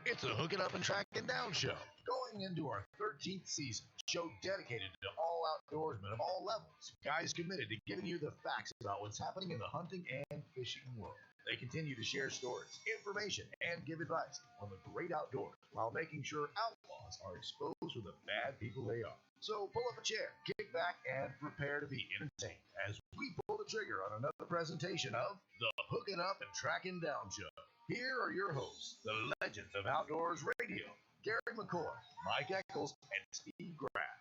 It's a hooking up and tracking down show, going into our 13th season. Show dedicated to all outdoorsmen of all levels, guys committed to giving you the facts about what's happening in the hunting and fishing world. They continue to share stories, information, and give advice on the great outdoors while making sure outlaws are exposed to the bad people they are. So pull up a chair, kick back, and prepare to be entertained as we pull the trigger on another presentation of the Hooking Up and Tracking Down Show. Here are your hosts, the legends of Outdoors Radio, Gary McCoy, Mike Eccles, and Steve Graff.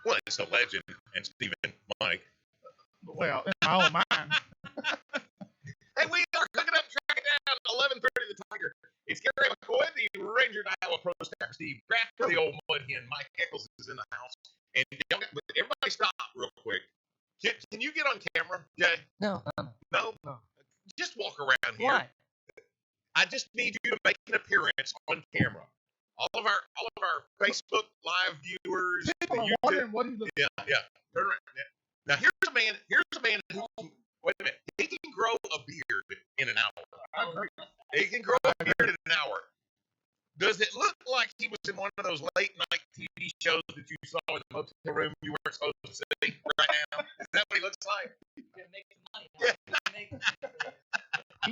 Well, it's the legend and Stephen Mike. Well, in my own mind. Hey, we are hooking up, tracking down 11:30 the Tiger. It's Gary McCoy, the Ranger Iowa Pro Staff, Steve Graff, the old mud hen. Mike Eccles is in the house. And everybody stop real quick. Can you get on camera, Jay? No. No? Just walk around here. Why? I just need you to make an appearance on camera. All of our Facebook Live viewers. People are wondering what he looks like. Yeah. Turn around. Now here's a man who, wait a minute, he can grow a beard in an hour. He can grow a beard in an hour. Does it look like he was in one of those late night TV shows that you saw in the motel room you weren't supposed to see right now? Is that what he looks like? You're gonna make some money. Yeah.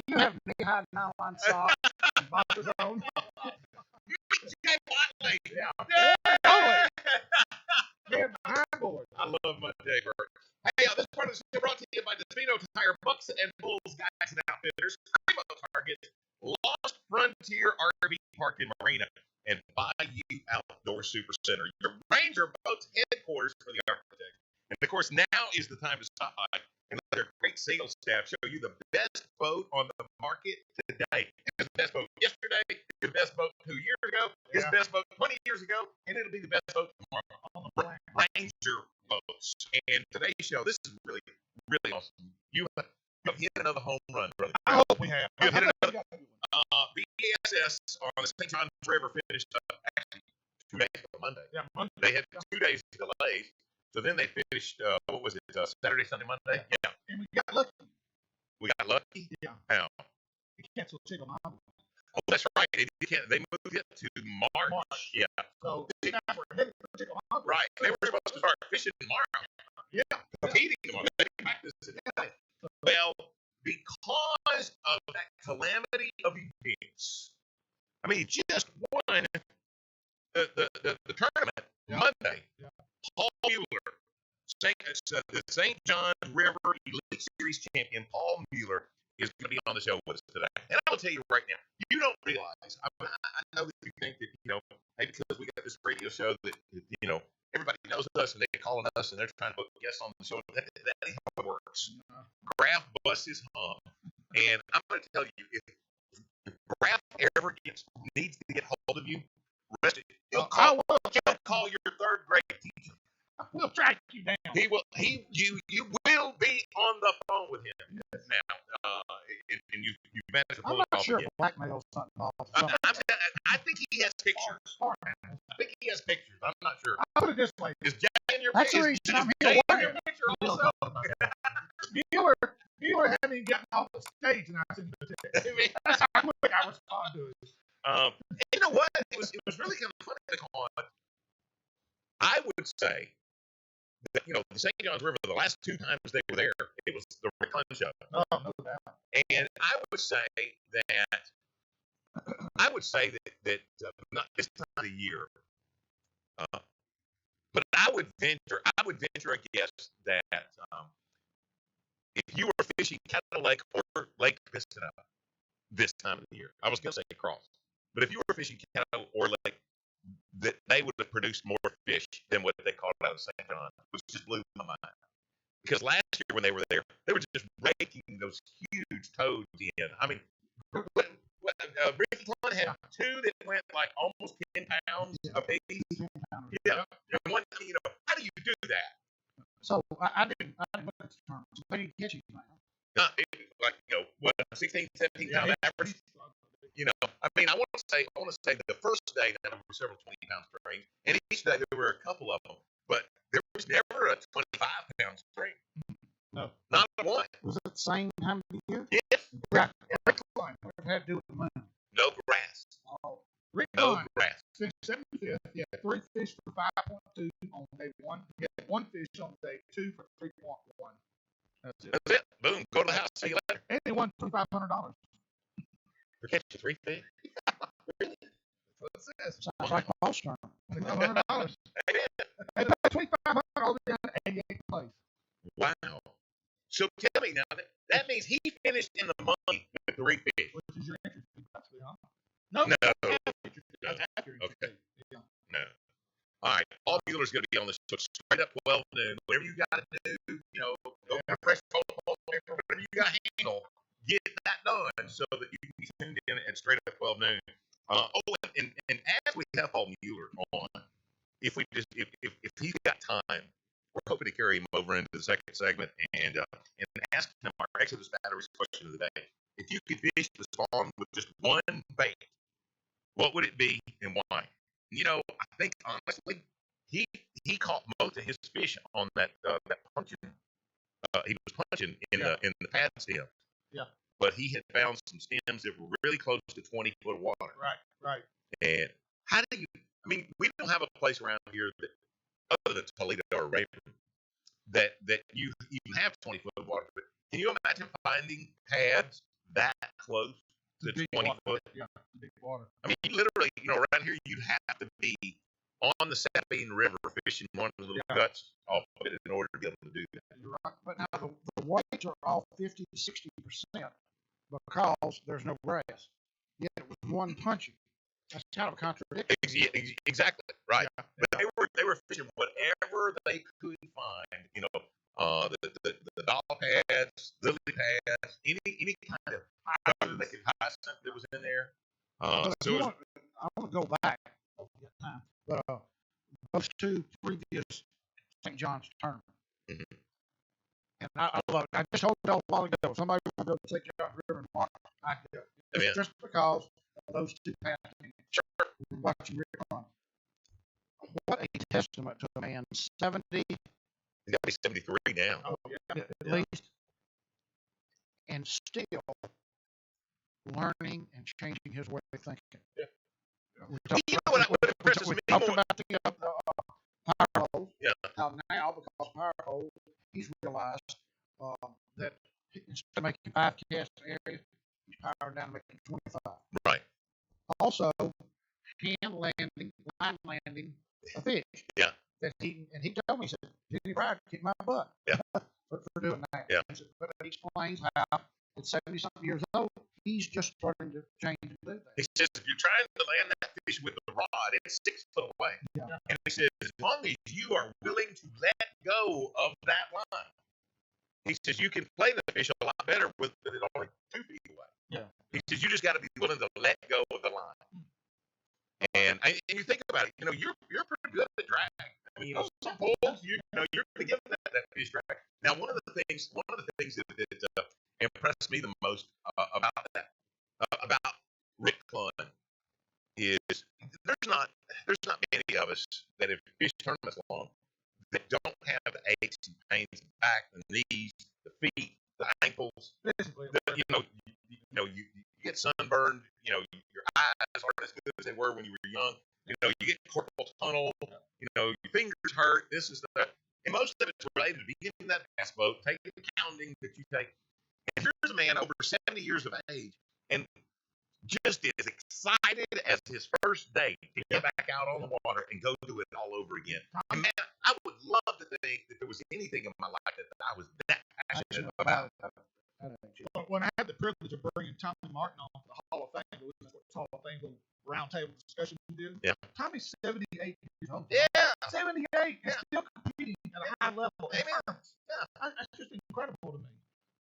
You have knee-high nylon socks and boxers on. Jay Watley. Yeah. They're behind board. I love my Jay Bird. Hey, this part of the show brought to you by Defino Tire, Bucks and Bulls Guys and Outfitters, Primo Target, Lost Frontier RV Park and Marina, and Bayou Outdoor Super Center, your Ranger Boats headquarters for the architect. And of course, now is the time to stop by and let their great sales staff show you the best boat on the market today. It's the best boat yesterday, the best boat 2 years ago, it's the best boat 20 years ago, and it'll be the best boat tomorrow. Ranger boats. And today's show, this is really, really awesome. You have hit another home run, brother. I hope we have. You have hit another. BSS on the St. Johns River finished up actually 2 days ago, Monday. Yeah, Monday. They had 2 days delays. So then they finished, what was it, Saturday, Sunday, Monday? Yeah. And we got lucky. We got lucky? Yeah. How? We canceled Chicken Mountain. Oh, that's right. They moved it to March. Yeah. So now we're headed for Chicken Mountain. Right. They were supposed to start fishing tomorrow. Yeah. Competing tomorrow. They practice today. Well, because of that calamity of events, I mean, just won the tournament Monday. Yeah. Paul Mueller, the St. Johns River Elite Series champion, Paul Mueller, is going to be on the show with us today. And I will tell you right now, you don't realize, I know that you think that, hey, because we got this radio show that, everybody knows us and they're calling us and they're trying to book guests on the show. That ain't how it works. Graff busts his hump. And I'm going to tell you, if Graff ever needs to get hold of you, rest it. He'll call your third grade teacher. We'll track you down. You will be on the phone with him now. And you managed to pull I'm it not off sure again. blackmail's not involved. I think he has pictures. I think he has pictures. I'm not sure. I'll put it this way. Is Jay in your That's the picture? reason I'm Jay here. in your picture also? Mueller hadn't even gotten off the stage and I sent him the text. That's how quick I respond to it. You know what? It was really kind of funny to call it. I would say that, the St. Johns River, the last 2 times they were there, it was the Rick Hunt show. Oh, no doubt. And I would say that not this time of the year, but I would venture a guess that if you were fishing Cattle Lake or Lake Piscina this time of the year, I was going to say Cross, but if you were fishing Cattle or Lake, that they would have produced more fish than what they caught out of St. John, which just blew my mind. Because last year when they were there, they were just raking those huge toads in. I mean, Ricky Clun had 2 that went like almost 10 pounds a piece. Yeah. And one, how do you do that? So I didn't look at the terms. What did you get you? 16, 17 pound average. I mean, I want to say the first day there were several 20-pound strings, and each day there were a couple of them, but there was never a 25-pound string. No. Not one. Was it the same time of the year? Yes. Yeah. Every time. What had to do with the moon? No, Since 75th, you had 3 fish for 5.2 on day 1. You had 1 fish on day 2 for 3.1. That's it. That's it. Boom. Go to the house. See you later. And they won $2,500. For catching 3 fish. That's what it says. Sounds like most term. $2,500. Amen. They paid $2,500 all the way down to 88th place. Wow. So tell me now, that means he finished in the money with 3 fish. Which is your entry fee, actually, huh? No. No. That's after your entry Okay. fee. Yeah. No. All right. All dealers going to be on this. So straight up 12 noon. Whatever you got to do, go press whatever you got to handle, get that done so that you can be tuned in at straight up 12 noon. And as we have Paul Mueller on, if he's got time, we're hoping to carry him over into the second segment and ask him our Exodus Batteries question of the day. If you could fish the spawn with just one bait, what would it be and why? I think honestly, he caught most of his fish on that punching. He was punching in the pad stem. Yeah. But he had found some stems that were really close to 20 foot of water. Right. And how do you? I mean, we don't have a place around here that, other than Toledo or Raven, that you have 20 foot of water. But can you imagine finding pads that close to 20 foot? Yeah, big water. I mean, literally, around here you'd have to be on the Sabine River fishing one of the little guts off of it in order to be able to do that. You're right. But now the weights are off 50 to 60% because there's no grass. Yet it was one punching. That's kind of a contradiction. Exactly right. Yeah. But they were fishing whatever they could find. The doll pads, lily pads, any kind of hyacinth that was in there. I want to go back. But those 2 previous St. John's tournaments. Mm-hmm. And I love it. I just told y'all a while ago, somebody want to go to St. John's River and watch. I do. It's just because of those 2 past games. Sure. Watching Rick run. What a testament to the man. 70. He's got to be 73 now. Oh, yeah. At least. And still learning and changing his way of thinking. Yeah. What impresses we me talked more? about the power holes. Yeah. Now, because power holes, he's realized that instead of making 5 cast areas, he's powered down to making 25. Right. Also, line landing a fish. Yeah. That he told me, he said, Jimmy Brad kicked my butt. Yeah. for doing that. Yeah. But he explains how at 70-something years old, he's just starting to change and do that. He says if you're trying to land that fish with the rod, it's 6 foot away. Yeah. And he says as long as you are willing to let go of that line, he says you can play the fish a lot better with it only 2 feet away. Yeah. He says you just got to be willing to let go of the line. And you think about it, you're pretty good at drag. I mean, some pulls, you're going to give that fish drag. Now, one of the things that impressed me the most about that, about Rick Clun, is there's not many of us that have fished tournaments long that don't have the aches and pains in the back, the knees, the feet, the ankles. Basically. You get sunburned. Your eyes aren't as good as they were when you were young. You get carpal tunnel. Your fingers hurt. This is that. And most of it's related to being in that bass boat, taking the pounding that you take. And here's a man over 70 years of age and just as excited as his first day to get back out on the water and go do it all over again. And man, I would love to think that there was anything in my life that I was that passionate about. When I had the privilege of bringing Tommy Martin on to the Hall of Fame, which is Hall of Fame little roundtable discussion we did. Yeah. Tommy's 78 years old. Yeah. 78 and still competing at a high level. Amen. Yeah. That's just incredible to me.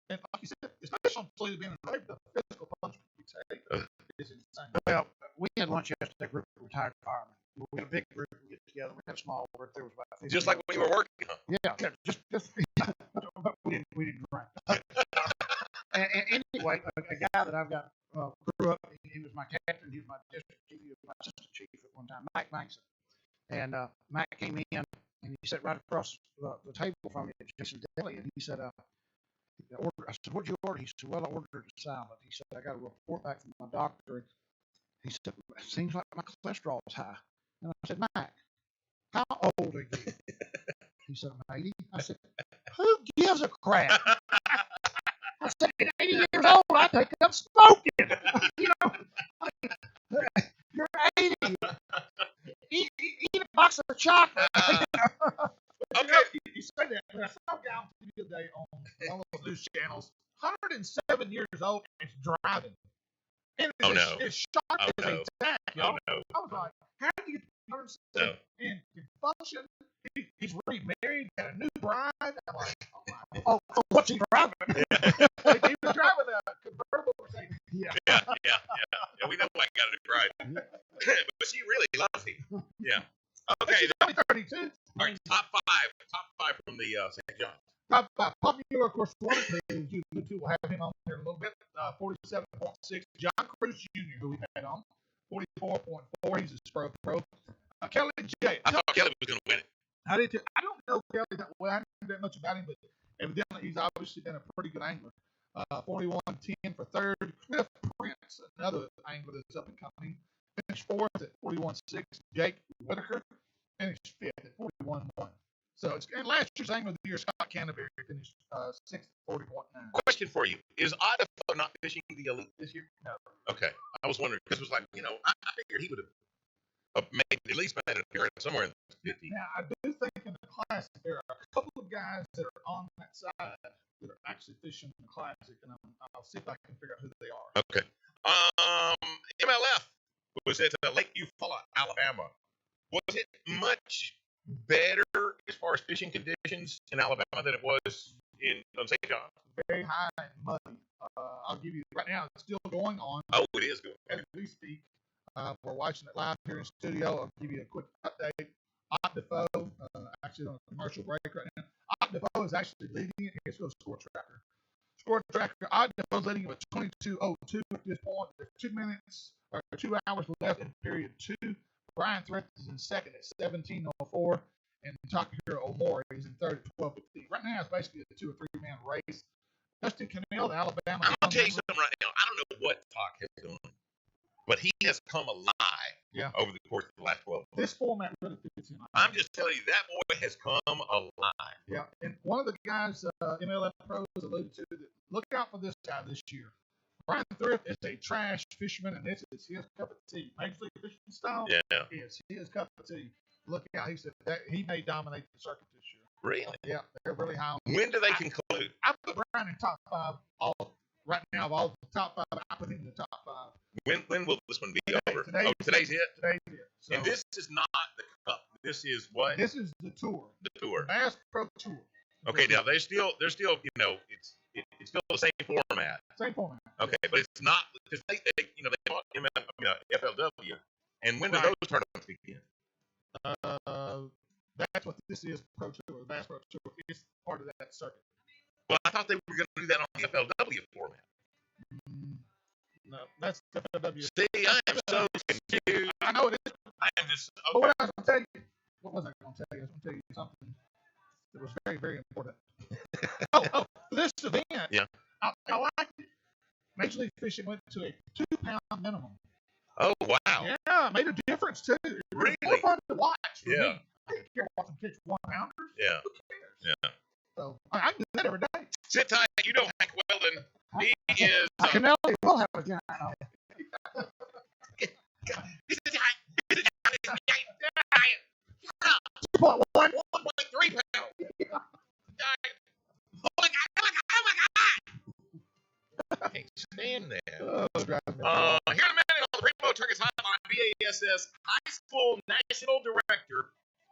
And like you said, especially on Toledo being in the physical punishment we take is insane. Well, we had lunch yesterday, group of retired firemen. We had a big group get together. We had a small group. There was about 50. Just like when you were working. Huh? Yeah, just but we didn't drink. and anyway, a guy that I've got grew up. He was my captain. He was my district chief. He was my assistant chief at one time, Mike Mankson. And Mike came in and he sat right across the table from me at Jason Deli, and he said, I said, what'd you order? He said, well, I ordered a salad. He said, I got a report back from my doctor. He said, it seems like my cholesterol is high. And I said, Mike, how old are you? He said, I'm 80. I said, who gives a crap? I said, at 80 years old, I take up smoking. You know, you're 80. Eat a box of chocolate. Okay. You say that, but I saw a guy on TV today on one of those news channels, 107 years old, and it's driving. And it's, Oh, no. it's sharp Oh, as no. a tack, y'all. Oh, no. I was like, how do you 107 No. and can function? He's remarried, got a new bride. I'm like, oh, what's he driving? He was driving a convertible Mercedes. Yeah. We know I got it right. But she really loves him. Yeah. Okay. She's only 32. All right. Top five from the St. John's. Top five. Popular, of course, one of these, you two will have him on here in a little bit. 47.6. John Cruz Jr., who we had on. 44.4. He's a pro. Kelly J. I thought Kelly was going to win it. I did too. I don't know Kelly that well. I don't know that much about him, but evidently he's obviously been a pretty good angler. 41.10 for third. Cliff Prince, another angler that's up and coming, finished fourth at 41.6. Jake Whitaker finished fifth at 41.1. So it's and last year's angler of the year, Scott Canterbury, finished sixth at 40.9. Question for you: is Idaho not fishing the elite this year? No. Okay, I was wondering because it was like I figured he would have made at least made an appearance somewhere in the 50. Now I do think in the classic there are a couple of guys that are on that side that are actually fishing the classic, and I'll see if I can figure out who they are. Okay. MLF was at Lake Eufaula, Alabama. Was it much better as far as fishing conditions in Alabama than it was in St. John's? Very high and muddy. I'll give you right now. It's still going on. Oh, it is good. As we speak, we're watching it live here in studio. I'll give you a quick update. Optifo, actually on a commercial break right now. Optifo is actually leading it. Here's go Score Tracker. Score Tracker. Optifo is leading with 22:02 at this point. There's 2 minutes or 2 hours left in period 2. Brian Threat is in second at 17:04, and Takahiro Omori is in third at 12:15. Right now, it's basically a 2 or 3 man race. Justin Cannell, the Alabama. I'm gonna tell you something right now. I don't know what Talk has done, but he has come alive over the course of the last 12 months. This format really fits in. I'm just telling you, that boy has come alive. Yeah, and one of the guys MLF pros alluded to that look out for this guy this year. Brian Thrift is a trash fisherman, and this is his cup of tea. Major League Fishing style is his cup of tea. Look out, he said that he may dominate the circuit this year. Really? Yeah, they're really high on him. When do they conclude? I put Brian in top 5 right now of all the top 5. I put him in the top 5. When will this one be over? Today's it? Today's it. So, and this is not the cup. This is what? This is the tour. The tour. Bass Pro Tour. Okay, now they're still it's still the same format. Same format. Okay, but it's not because they bought FLW, and when do those tournaments begin? That's what this is, Pro Tour, the Bass Pro Tour. It's part of that circuit. Well, I thought they were going to do that on the FLW format. No, that's FLW. See, I am so confused. I know it is. I am just. Okay. But what I was going to tell you, what was I going to tell you? I was going to tell you something that was very, very important. This event. Yeah. I liked it. Major League Fishing went to a 2-pound minimum. Oh, wow. Yeah, made a difference too. It was Really? more fun to watch for me. Yeah. I didn't care watching catch 1-pounders. Yeah. Who cares? Yeah. So I do that every day. Sit tight. You know Hank Weldon. He is. Canelli will have a giant. He's a giant. He's a giant. 2.1. 1.3 pounds. Giant. Oh my God. Oh my God. Oh my God. I can't stand that. Here in a minute on the Primo Turkey's Hotline, BASS High School National Director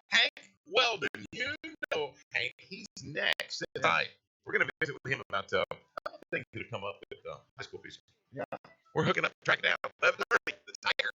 Hank Weldon. You know Hank. He's next. Tonight. We're going to visit with him about things that have come up with high school fishing. Yeah. We're hooking up, tracking down 11:30. The Tiger.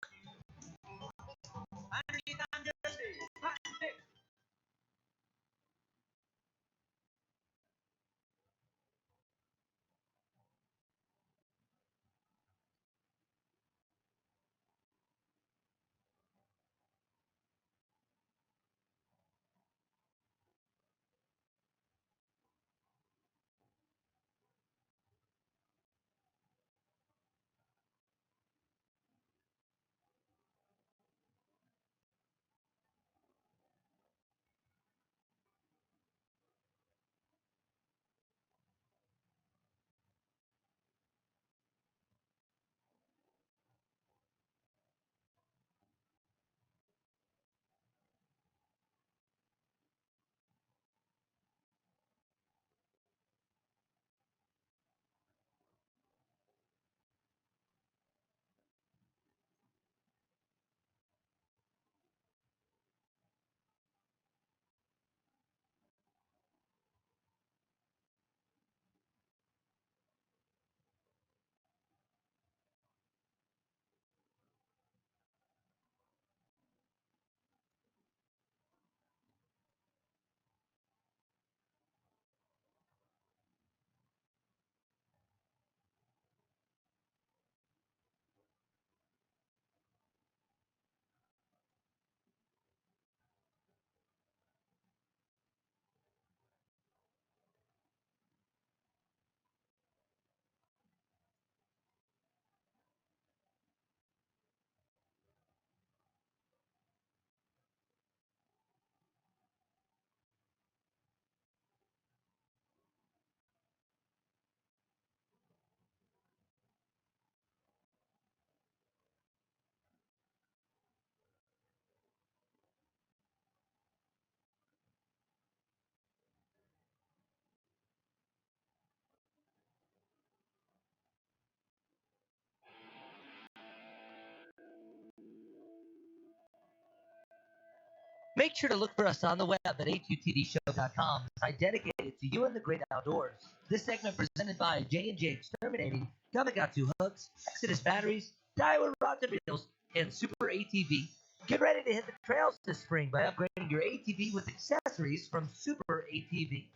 Make sure to look for us on the web at HUTDshow.com, site dedicated to you and the great outdoors. This segment presented by J&J Exterminating, Gamakatsu Hooks, Exodus Batteries, Daiwa Rods and Reels, and Super ATV. Get ready to hit the trails this spring by upgrading your ATV with accessories from Super ATV.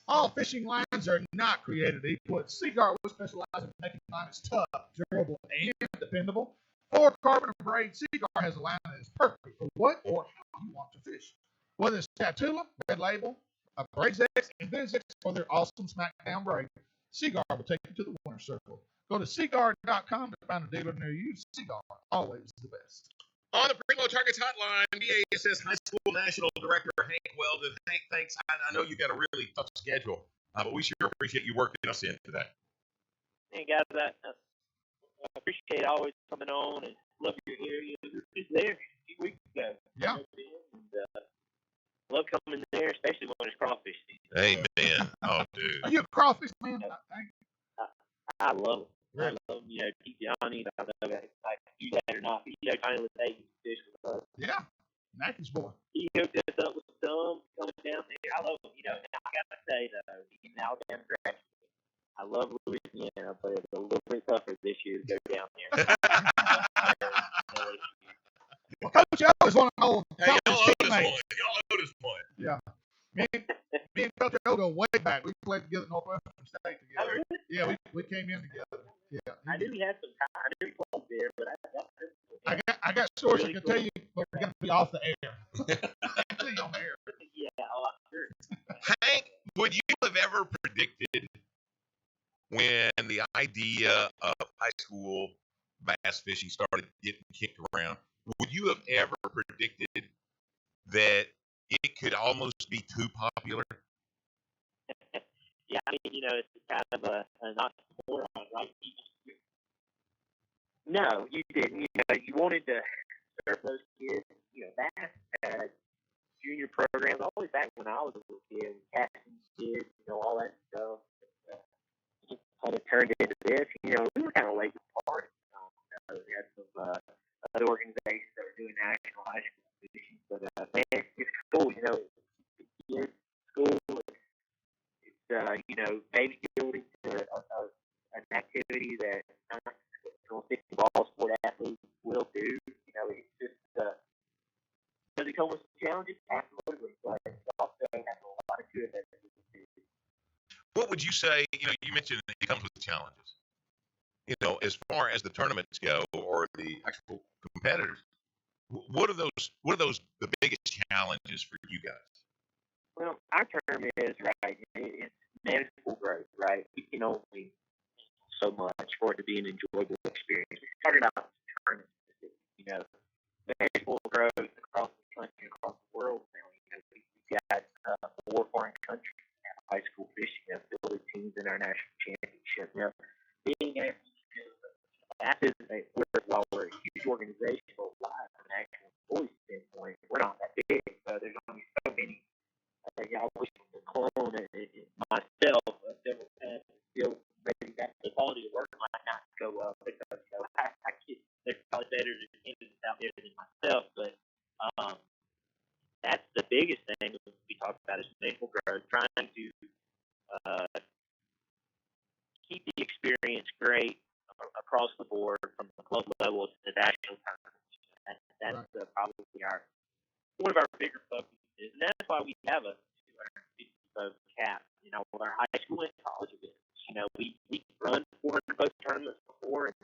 All fishing lines are not created equal. At Seaguard, we specialize in making lines tough, durable, and dependable. For carbon braid, Seaguard has a line that is perfect for what or how you want to fish. Whether it's Tatula, Red Label, a Braid X, Invenz X, or their awesome Smackdown braid, Seaguard will take you to the winner's circle. Go to seaguard.com to find a dealer near you. Seaguard, always the best. On the Primo Targets Hotline, BASS High School National Director Hank Weldon. Hank, thanks. I know you got a really tough schedule, but we sure appreciate you working us in today. Hey guys, I appreciate always coming on and love your here. You were just there a few weeks ago. Yeah. And, love coming there, especially when it's crawfish Hey, season. man. Oh, dude. Are you a crawfish man? I love them. Really? I love them. Keep Johnny. I don't know if I do that or not. But, Johnny was taking fish with us. Yeah. Mackey's boy. He hooked us up with some coming down there. I love them. Now I got to say, though, being an Alabama graduate, I love Louisiana, but it's a little bit tougher this year to go down there. Well, Coach O is one of old Hey, y'all owe teammates. this one. Yeah. Me and Coach O go way back. We played together at Northwestern State together. Yeah, we came in together. Yeah. I knew he had some time. I knew he played there, but I got stories I can tell you, but we're gonna be off the air. Tell you on the air. Yeah, I'm sure. Hank, would you have ever predicted when the idea of high school bass fishing started getting kicked around, would you have ever predicted that it could almost be too popular? Yeah, I mean, it's kind of a not moron, right? No, you didn't. You wanted to serve those kids. Bass had junior programs always back when I was a little kid, casting kids, all that stuff. Kind of turned into this. We were kind of late to the party. We had some other organizations that were doing national high school fishing, but man, it's cool. It's school. It's baby building an activity that non-professional fishing ball sport athletes will do. It's just does it come with challenges? Absolutely, but it also has a lot of good that it can do. What would you say? You mentioned it comes with challenges. As far as the tournaments go or the actual competitors, what are those the biggest challenges for you guys? Well, our term is right. It's manageable growth, right? We can only so much for it to be an enjoyable experience. We're talking about tournaments, manageable growth across the country, across the world. We've got 4 foreign countries now, high school fishing have fielded teams in our national championship. Being able to while we're a huge organization, but live from an actual employee standpoint, we're not that big. There's only so many. I wish the clone myself several times. Still, maybe that the quality of work might not go up because I get there's probably better candidates out there than myself, but that's the biggest thing we talk about is mental growth, trying to keep the experience great across the board from the club level to the national tournament. That's right. Probably one of our bigger focuses, and that's why we have a 250 boat cap. With our high school and college events, we run 400 boat tournaments before, and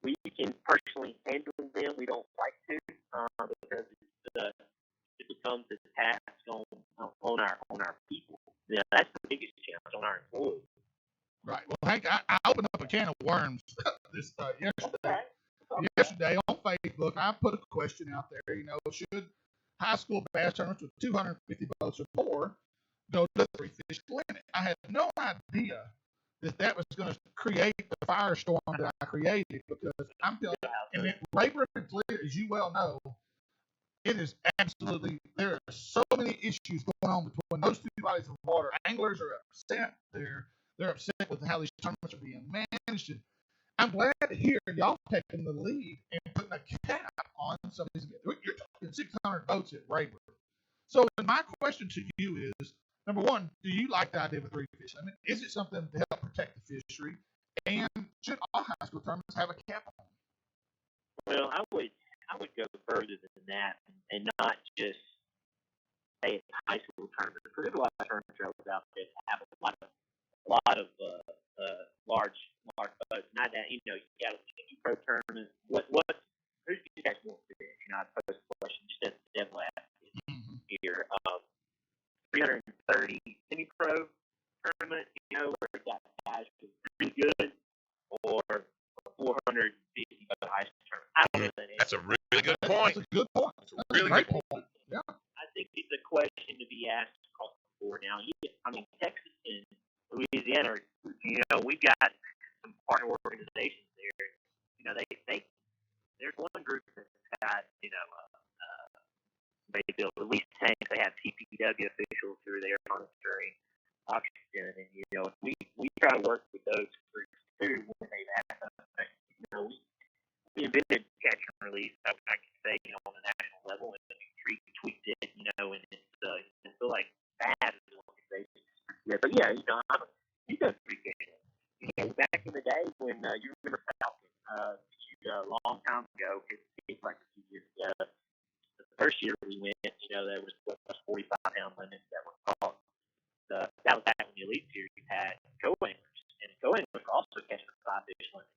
we can personally handle them. We don't like to because it becomes a task on our people. That's the biggest challenge on our employees. Right. Well, Hank, I opened up a can of worms this yesterday. Yesterday on Facebook, I put a question out there. Should high school bass tournaments with 250 boats or more go to the 3 fish limit? I had no idea that was going to create the firestorm that I created because I'm telling you, and then labor and clear, as you well know, it is absolutely, there are so many issues going on between those 2 bodies of water. Anglers are upset. They're upset with how these tournaments are being managed. I'm glad to hear y'all taking the lead and putting a cap on some of these. You're talking 600 boats at Rayburn. So my question to you is, number one, do you like the idea of a 3-fish limit? Is it something to help protect the fishery? And should all high school tournaments have a cap on them? Well, I would go further than that and not just say it's a high school tournament. Because there's a lot of tournament trails out there that have a lot of large boats. Not that you got a pro tournament. Who do you guys want to do? I pose the question just as the devil advocate here. 330 semi-pro tournament, where we got guys who are pretty good, or a 450 high school tournament. I don't know that. That's a really good point. That's a good point. That's a really good point. Yeah. I think it's a question to be asked across the board now. Texas and Louisiana, we've got some partner organizations there. There's one group that's got, they build release tanks. They have TPW officials who are there monitoring oxygen, and we try to work with those groups too when they've asked us. We invented catch and release. I can say, on the national level, and we tweaked it, and it's still like bad as an organization. Yeah, but yeah, you done pretty good. Back in the day when you remember Falcon, a long time ago, it seems like a few years ago. The first year we went, there was 45-pound limits that were called. That was back when the Elite Series had co-anglers, and co-anglers were also catching a 5-fish limit.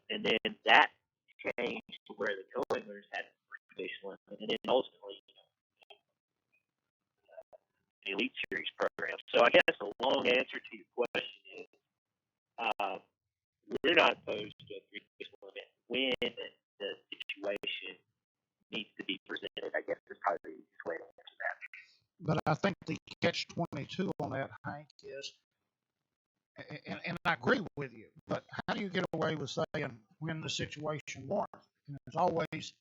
And then that changed to where the co-anglers had a 3-fish limit, and then ultimately, the Elite Series program. So I guess the long answer to your question is, we're not opposed to a 3-fish limit when the situation needs to be presented. I guess is probably the easiest way to answer that. But I think the catch-22 on that, Hank, is, and I agree with you, but how do you get away with saying when the situation warrants? It's always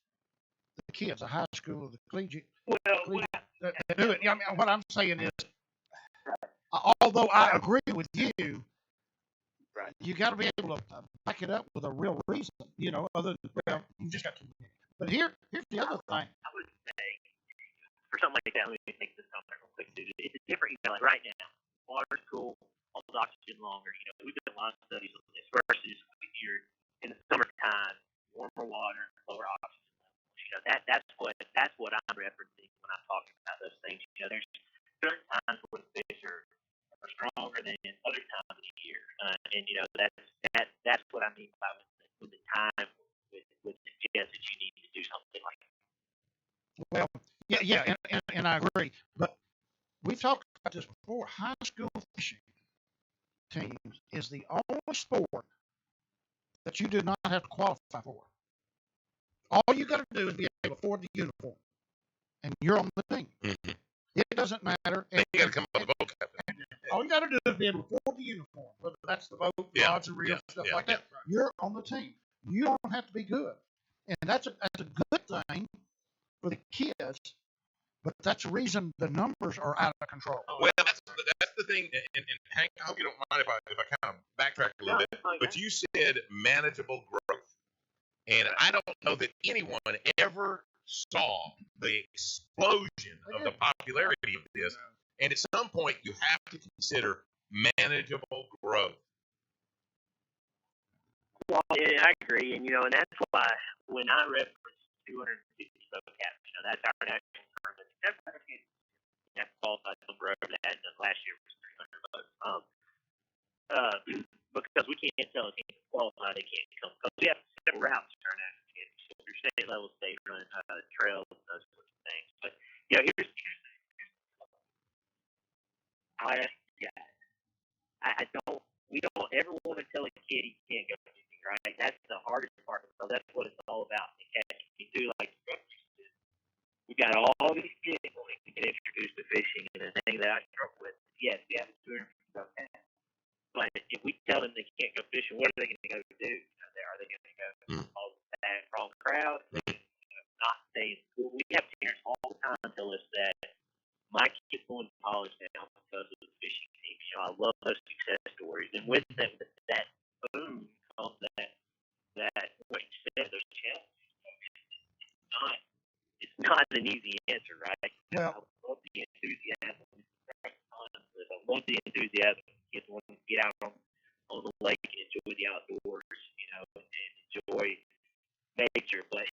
the kids, the high school, the collegiate, that do it. What I'm saying is, although I agree with you, you got to be able to back it up with a real reason, other than, you just got to. But here's the other thing. I would say, for something like that, let me make this comment real quick, dude. It's different, like right now, water's cool, all the oxygen longer. We've done a lot of studies on this versus when you're in the summertime, warmer water, lower oxygen levels. That's what I'm referencing when I'm talking about those things. There's certain times where the fish are stronger than other times of the year, and that's what I mean by when the time would suggest that you need to do something like that. Well, yeah, and I agree. But we've talked about this before. High school fishing teams is the only sport that you do not have to qualify for. All you got to do is be able to afford the uniform, and you're on the team. Mm-hmm. It doesn't matter. You got to come up with a boat captain. All you got to do is be able to afford the uniform, whether that's the boat, rods, and reels, stuff like that. Right. You're on the team. You don't have to be good, and that's a good thing for the kids. But that's the reason the numbers are out of control. Well, that's the thing, and Hank, I hope you don't mind if I kind of backtrack a little bit. But you said manageable growth, and I don't know that anyone ever saw the explosion of the popularity of this. And at some point, you have to consider manageable growth. Well, yeah, I agree, and that's why when I reference 250 boat caps, that's our national tournament. That's qualified to grow that. Last year was 300 boats. Because we can't tell a team to qualify, they can't come. Because we have several routes to our national championship. Through state level, state run, trails, and those sorts of things. But here's I'll ask you guys. We don't ever want to tell a kid he can't go fishing, right? That's the hardest part. So that's what it's all about. You do like we got all these kids wanting to get introduced to fishing, and the thing that I struggle with, yes, we have a 250 boat cap. But if we tell them they can't go fishing, what are they going to go do? Are they going to go all that wrong crowd? Not stay in school? We have parents all the time tell us that my kid's going to college now because of the fishing team. I love those success stories, and with them, that boom that what you said, those challenges, it's not an easy answer, right? Well, I love the enthusiasm. I love the enthusiasm. Kids want to get out on the lake and enjoy the outdoors, and enjoy nature. But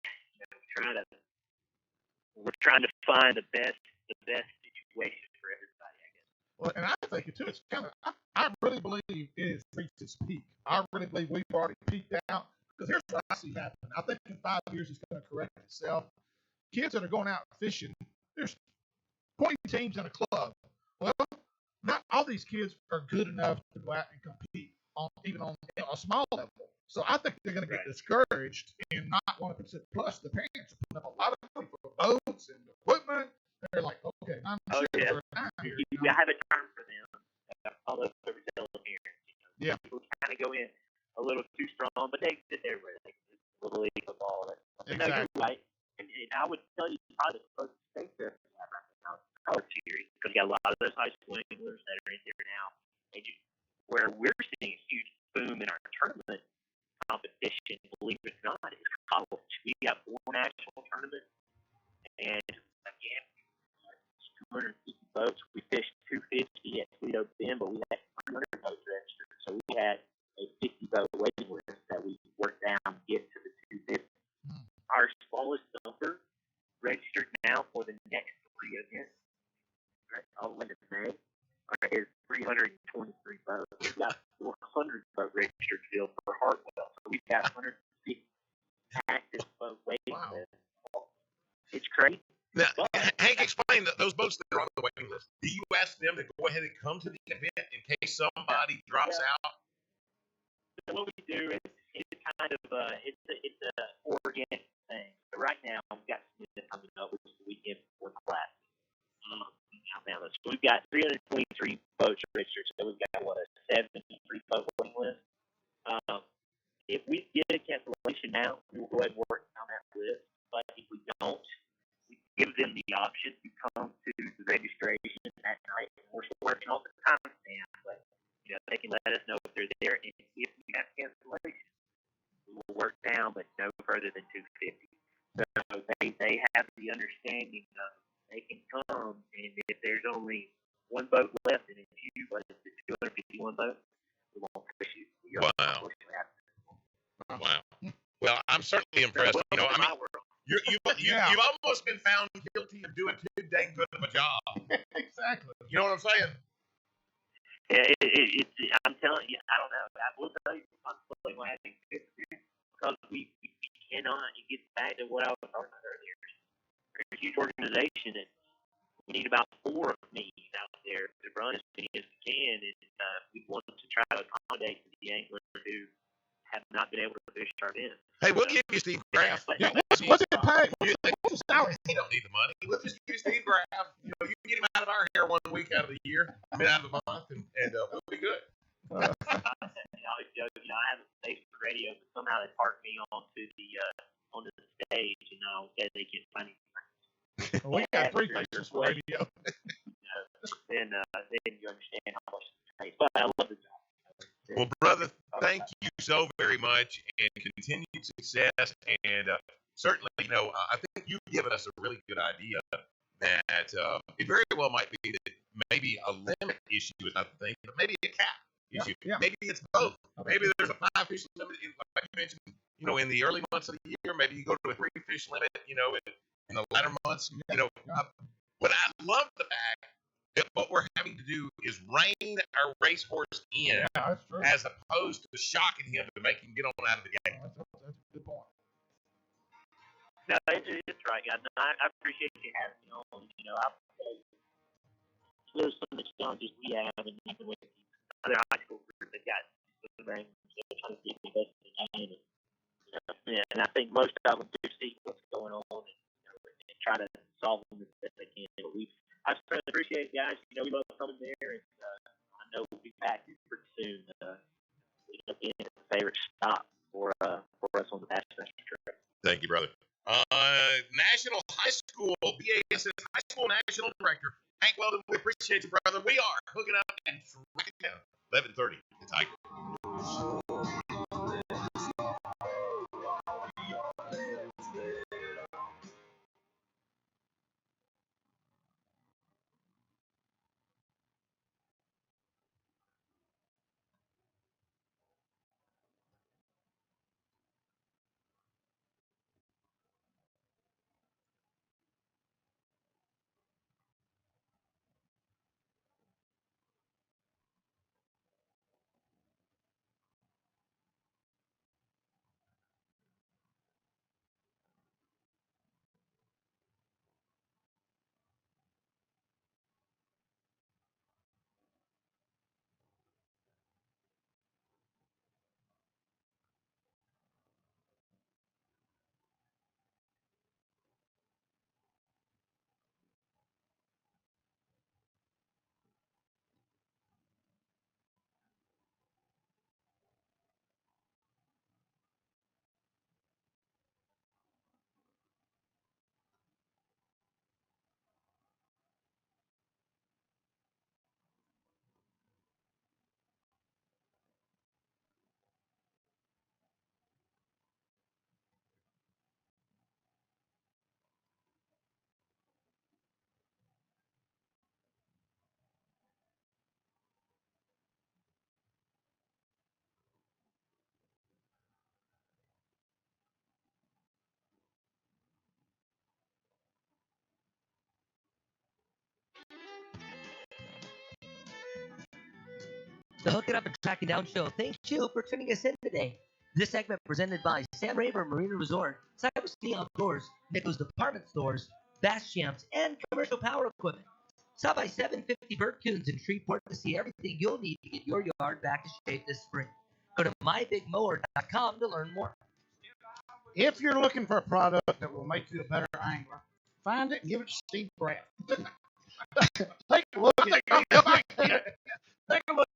we're trying to find the best situation for everybody, I guess. Well, and I think too, it's kind of. I really believe it has reached its peak. I really believe we've already peaked out. Because here's what I see happening. I think in 5 years it's going to correct itself. Kids that are going out fishing, there's 20 teams in a club. Well, not all these kids are good enough to go out and compete even on a small level. So I think they're going to get discouraged and not want to participate. Plus, the parents are putting up a lot of money for boats and equipment. They're like, okay, I'm sure we're not here. You have a term for them. All those overzealous parents. Yeah. People kind of go in a little too strong, but they sit there with it. Little league football. Exactly. No, you're right. And I would tell you probably the closest thing to college series because you got a lot of those high school anglers that are in there now. Where we're seeing a huge boom in our tournament competition, believe it or not, is college. We got 4 national tournaments, and again, 250 boats. We fished 250 at Toledo Bend, but we had 300 boats registered. So we had a 50 boat waiting list that we worked down to get to the 250. Our smallest number registered now for the next 3 events, all the way to May, is 323 boats. We've got 400 boat registered still for Hartwell. So we've got 150 active boat waiting list. It's crazy. Now, Hank, explain those boats that are on the waiting list. Do you ask them to go ahead and come to the event in case somebody drops out? So what we do is it's kind of it's a organic thing. So right now we've got Smith coming up, which is the weekend before the class. So we've got 323 boats registered. So we've got a 73 boat waiting list. If we get a cancellation now, we will go ahead and work on that list. But if we don't, we give them the option to come to the registration that night. We're still working on the timestamp, but they can let us know if they're there. And if we have cancellation, we will work down, but no further than 250. So they have the understanding of they can come, and if there's only 1 boat left, and it's you, but it's the 251 boat, we won't push you. Wow. Wow. Well, I'm certainly impressed. You've almost been found guilty of doing too dang good of a job. Exactly. You know what I'm saying? Yeah, I'm telling you, I don't know. I will tell you, honestly, what I think because we cannot. It gets back to what I was talking about earlier. We're a huge organization, and we need about 4 of me out there to run as many as we can, and we want to try to accommodate the anglers who have not been able to fish our end. Hey, we'll give you Steve Graff. Yeah, what's it pay? What's the salary? He don't need the money. We'll just give you Steve Graff. You can get him out of our hair 1 week out of the year, out of the month, and we'll be good. I always joke, I have a station for radio, but somehow they park me onto the stage, and I always say they get funny. Well, we got 3 stations for radio. Then you understand how much it pays. But I love the job. Well, brother, thank you so very much, and continued success. And certainly, I think you've given us a really good idea that it very well might be that maybe a limit issue is not the thing, but maybe a cap issue. Yeah. Maybe it's both. Maybe there's a 5-fish limit, like you mentioned, in the early months of the year. Maybe you go to a 3-fish limit, in the latter months. But I love the fact that what we're having to do is rein our racehorse in, as opposed to shocking him to make him get on out of the game. That's a good point. No, it's right, guys. No, I appreciate you having me on. There's some of the challenges we have, and even with other high school groups that got trying to get the best they can. And I think most of them do see what's going on and try to solve them as best they can. But I certainly appreciate it, guys. We love coming there, and I know we'll be back pretty soon. It'll be a favorite stop for us on the backstretch trip. Thank you, brother. National High School, BASS High School National Director, Hank Weldon, we appreciate you, brother. We are hooking up and tracking down 11:30. The Tiger. The Hook It Up and Track It Down show. Thank you for tuning us in today. This segment presented by Sam Raver Marina Resort, Cypress Sea Outdoors, Nichols Department Stores, Bass Champs, and Commercial Power Equipment. Stop by 750 Burt Coons in Shreveport to see everything you'll need to get your yard back to shape this spring. Go to mybigmower.com to learn more. If you're looking for a product that will make you a better angler, find it and give it to Steve Braff. Take a look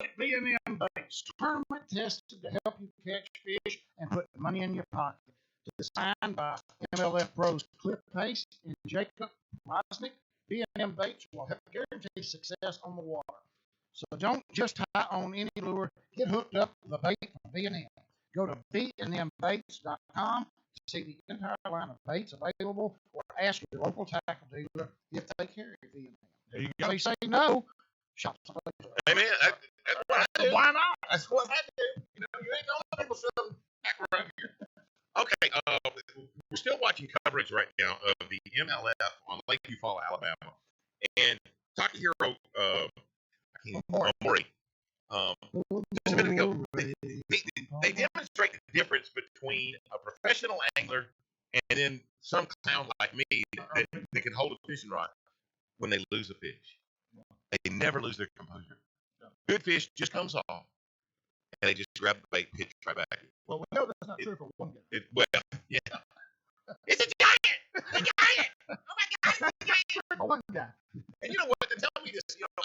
at B&M Baits, tournament tested to help you catch fish and put money in your pocket. Designed by MLF pros Cliff Pace and Jacob Rosnick, B&M Baits will help guarantee success on the water. So don't just tie on any lure. Get hooked up with a bait from B&M. Go to bnmbaits.com to see the entire line of baits available, or ask your local tackle dealer if they carry B&M. There you If go. they say no, shop somebody else. Hey man, that's what I do. Why not? That's what I do. You know, you ain't the only people selling back around here. Okay, we're still watching coverage right now of the MLF on Lakeview Fall, Alabama, and Takahiro Mori. Just a minute ago, they demonstrate the difference between a professional angler and then some clown like me that can hold a fishing rod when they lose a fish. They never lose their composure. Good fish just comes off, and they just grab the bait, pitch right back. Well, we know that's not true for one guy. Well, yeah. It's a giant! A giant! Oh my God, it's a giant! For one guy. And you know what? To tell me this, you know,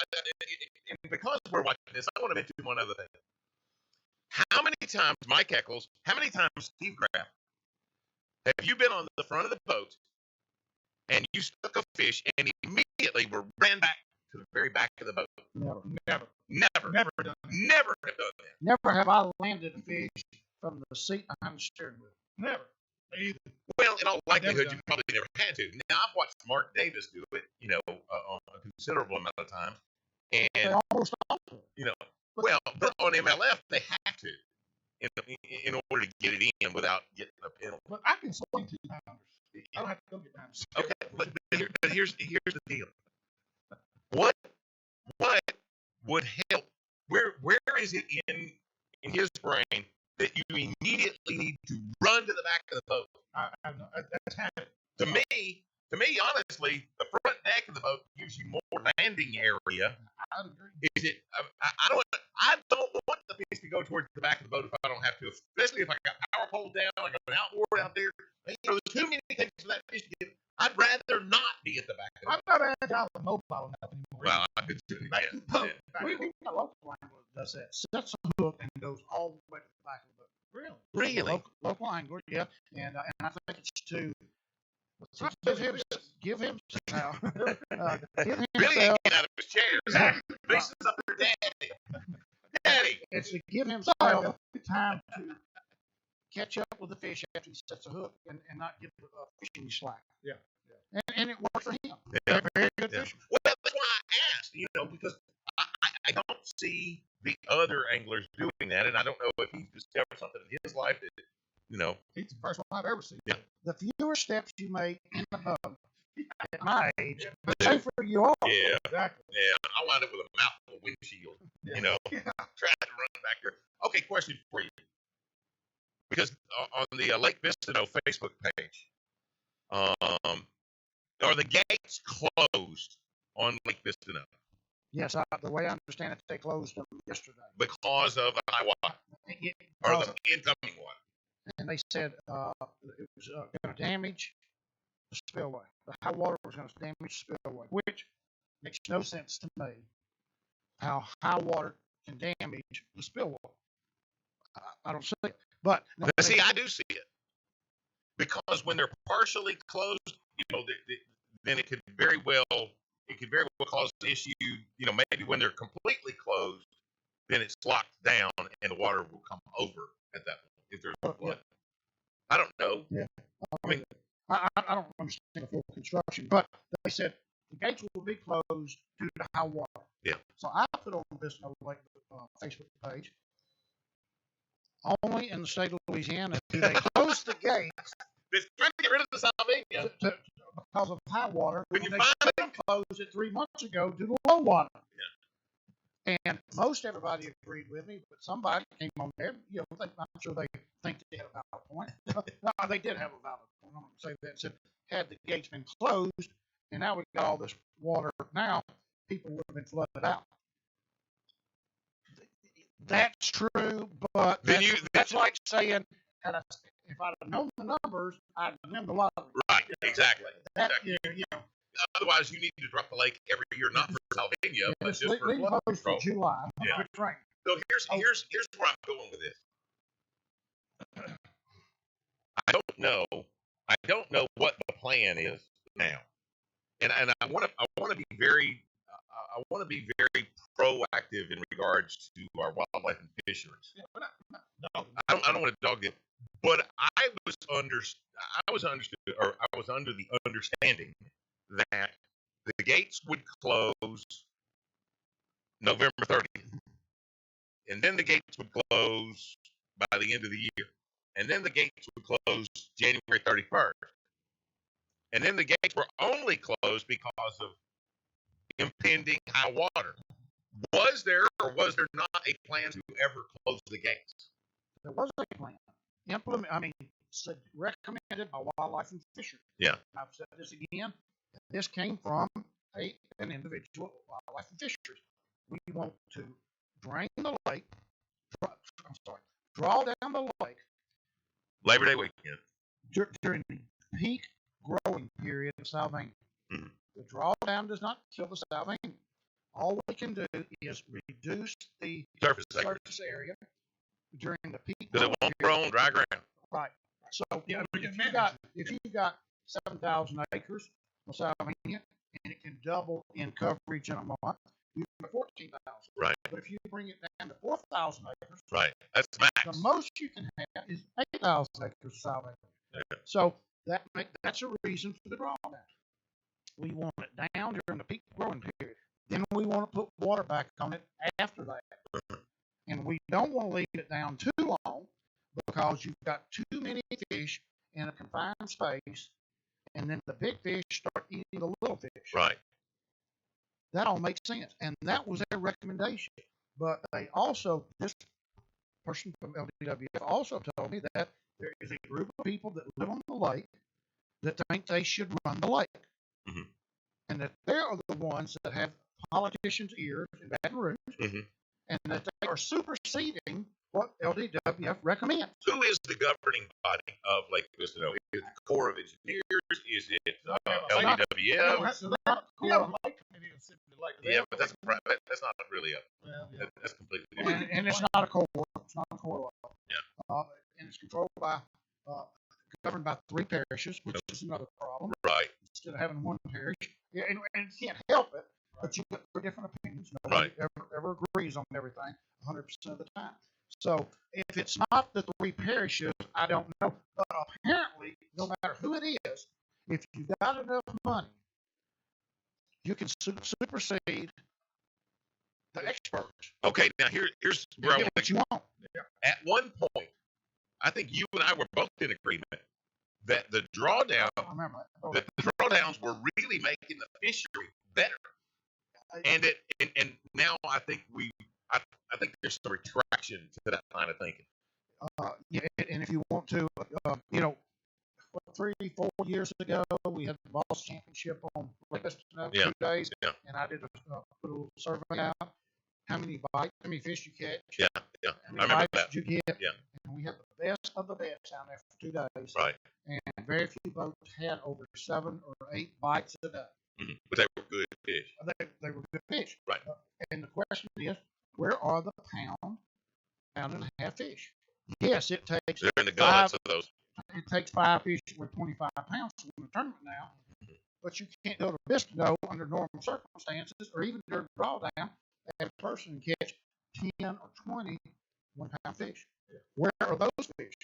and because we're watching this, I want to mention one other thing. How many times, Mike Eccles, how many times, Steve Graff, have you been on the front of the boat and you stuck a fish and immediately were ran back to the very back of the boat? Never. Never Done that. Never have done that. Never have I landed a fish from the seat behind the steering wheel. Never. Either. Well, in all likelihood, Never you probably never had to. Now, I've watched Mark Davis do it, you know, on a considerable amount of times. They And, almost all do. you know, well, but on MLF, they have to in order to get it in without getting a penalty. But I can swing 2-pounders. I don't have to go get behind the Okay, but here's the deal. What would help? Where is it in his brain that you immediately need to run to the back of the boat? I know. That's habit. To me, honestly, the front deck of the boat gives you more landing area. I'd agree. Is it? I don't want the fish to go towards the back of the boat if I don't have to, especially if I got power poles down, I got an outboard out there. You know, there's too many things for that fish to get. I'd rather not be at the back of the boat. I'm not agile and mobile enough anymore. Well, I could do Back that. to the boat. Yeah. We got a local angler that does that. Sets a hook and goes all the way to the back of the boat. Really? Really? Local angler, yeah. And I think it's to What's give him now. Give him Really ain't get out of his chair. Faces up there, Daddy. It's to give himself time to catch up with the fish after he sets a hook and not give the fishing slack. Yeah. And it works for him. Yeah. Very good Yeah. fish. Well, that's why I asked, you know, because I don't see the other anglers doing that, and I don't know if he's discovered something in his life that, you know. He's the first one I've ever seen. Yeah. The fewer steps you make in the boat at my age, the safer you are. Yeah. Exactly. Yeah, I wound up with a mouthful of windshield, you know, trying to run back there. Okay, question for you. Because on the Lake Vistano Facebook page, are the gates closed on Lake Vistano Yes, the way I understand it, they closed them yesterday. because of the high water or the incoming water? And they said it was going to damage the spillway. The high water was going to damage the spillway, which makes no sense to me. How high water can damage the spillway? I don't see it. But Now, see, I do see it because when they're partially closed, you know, then it could very well cause an issue. You know, maybe when they're completely closed, then it's locked down and the water will come over at that point if there's a flood. I don't know. Yeah. I mean, I don't understand the full construction, but they said the gates will be closed due to high water. Yeah. So I put on this Lake Facebook page. Only in the state of Louisiana do they close the gates that's trying to get rid of the salvinia. Because of high water. When you they find it, closed it 3 months ago due to low water. Yeah. And most everybody agreed with me, but somebody came on there. I'm sure they think they had a valid point. No, they did have a valid point. I'm going to say that. Said, had the gates been closed, and now we've got all this water now, people would have been flooded out. That's true, but that's like saying, if I'd have known the numbers, I'd win the lottery. Right, exactly. Exactly. Otherwise, you need to drop the lake every year, not for salvinia, but just for leave flood those control. for July. Yeah. Right. So here's where I'm going with this. I don't know what the plan is now, and I want to be very proactive in regards to our wildlife and fisheries. I don't want to dog it, but I was under the understanding that the gates would close November 30th, and then the gates would close by the end of the year, and then the gates would close January 31st, and then the gates were only closed because of impending high water. Was there or was there not a plan to ever close the gates? There was a plan. Recommended by Wildlife and Fisheries. Yeah. I've said this again. This came from an individual, Wildlife and Fisheries. We want to drain the lake. Draw down the lake. Labor Day weekend. During the peak growing period of salvinia. Mm-hmm. The drawdown does not kill the salvinia. All we can do is reduce the surface area during the peak. Because it won't grow on dry ground. Right. So if you got 7,000 acres of salvinia and it can double in coverage in a month, you get 14,000. Right. But if you bring it down to 4,000 acres, right, that's max. The most you can have is 8,000 acres of salvinia. Yeah. So that's a reason for the drawdown. We want it down during the peak growing period. Then we want to put water back on it after that. And we don't want to leave it down too long because you've got too many fish in a confined space, and then the big fish start eating the little fish. Right. That all makes sense. And that was their recommendation. But this person from LDWF also told me that there is a group of people that live on the lake that think they should run the lake. Mm-hmm. And that they are the ones that have politicians' ears in Baton Rouge, mm-hmm. and that they are superseding what LDWF recommends. Who is the governing body of Lake Vista? Is it the Corps of Engineers? Is it LDWF? Yeah, but that's not really that's completely different. And it's not a Corps. It's not a Corps law. Yeah. And it's controlled by, governed by 3 parishes, which is another problem. Right. Instead of having 1 parish. Yeah, and you can't help it, but you get 3 different opinions. Nobody ever agrees on everything 100% of the time. So if it's not the 3 parishes, I don't know. But apparently, no matter who it is, if you've got enough money, you can supersede the experts. Okay, now here's where I want what you want. At one point, I think you and I were both in agreement that the drawdowns were really making the fishery better. And now I think I think there's some retraction to that line of thinking. Yeah, and if you want to, 3-4 years ago, we had the Boss Championship on Lake Vista 2 days, and I did put a little survey out. How many bites, how many fish you catch? Yeah. How many bites you get? Yeah. And we had the best of the best down there for 2 days. Right. And very few boats had over 7 or 8 bites a day. Mm-hmm. But they were good fish. They were good fish. Right. And the question is, where are the pound and a half fish? Yes, it takes. They're in the gullets of those. It takes 5 fish with 25 pounds to win a tournament now. Mm-hmm. But you can't go to Vista under normal circumstances, or even during drawdown, have a person catch 10 or 20 1-pound fish. Yeah. Where are those fish?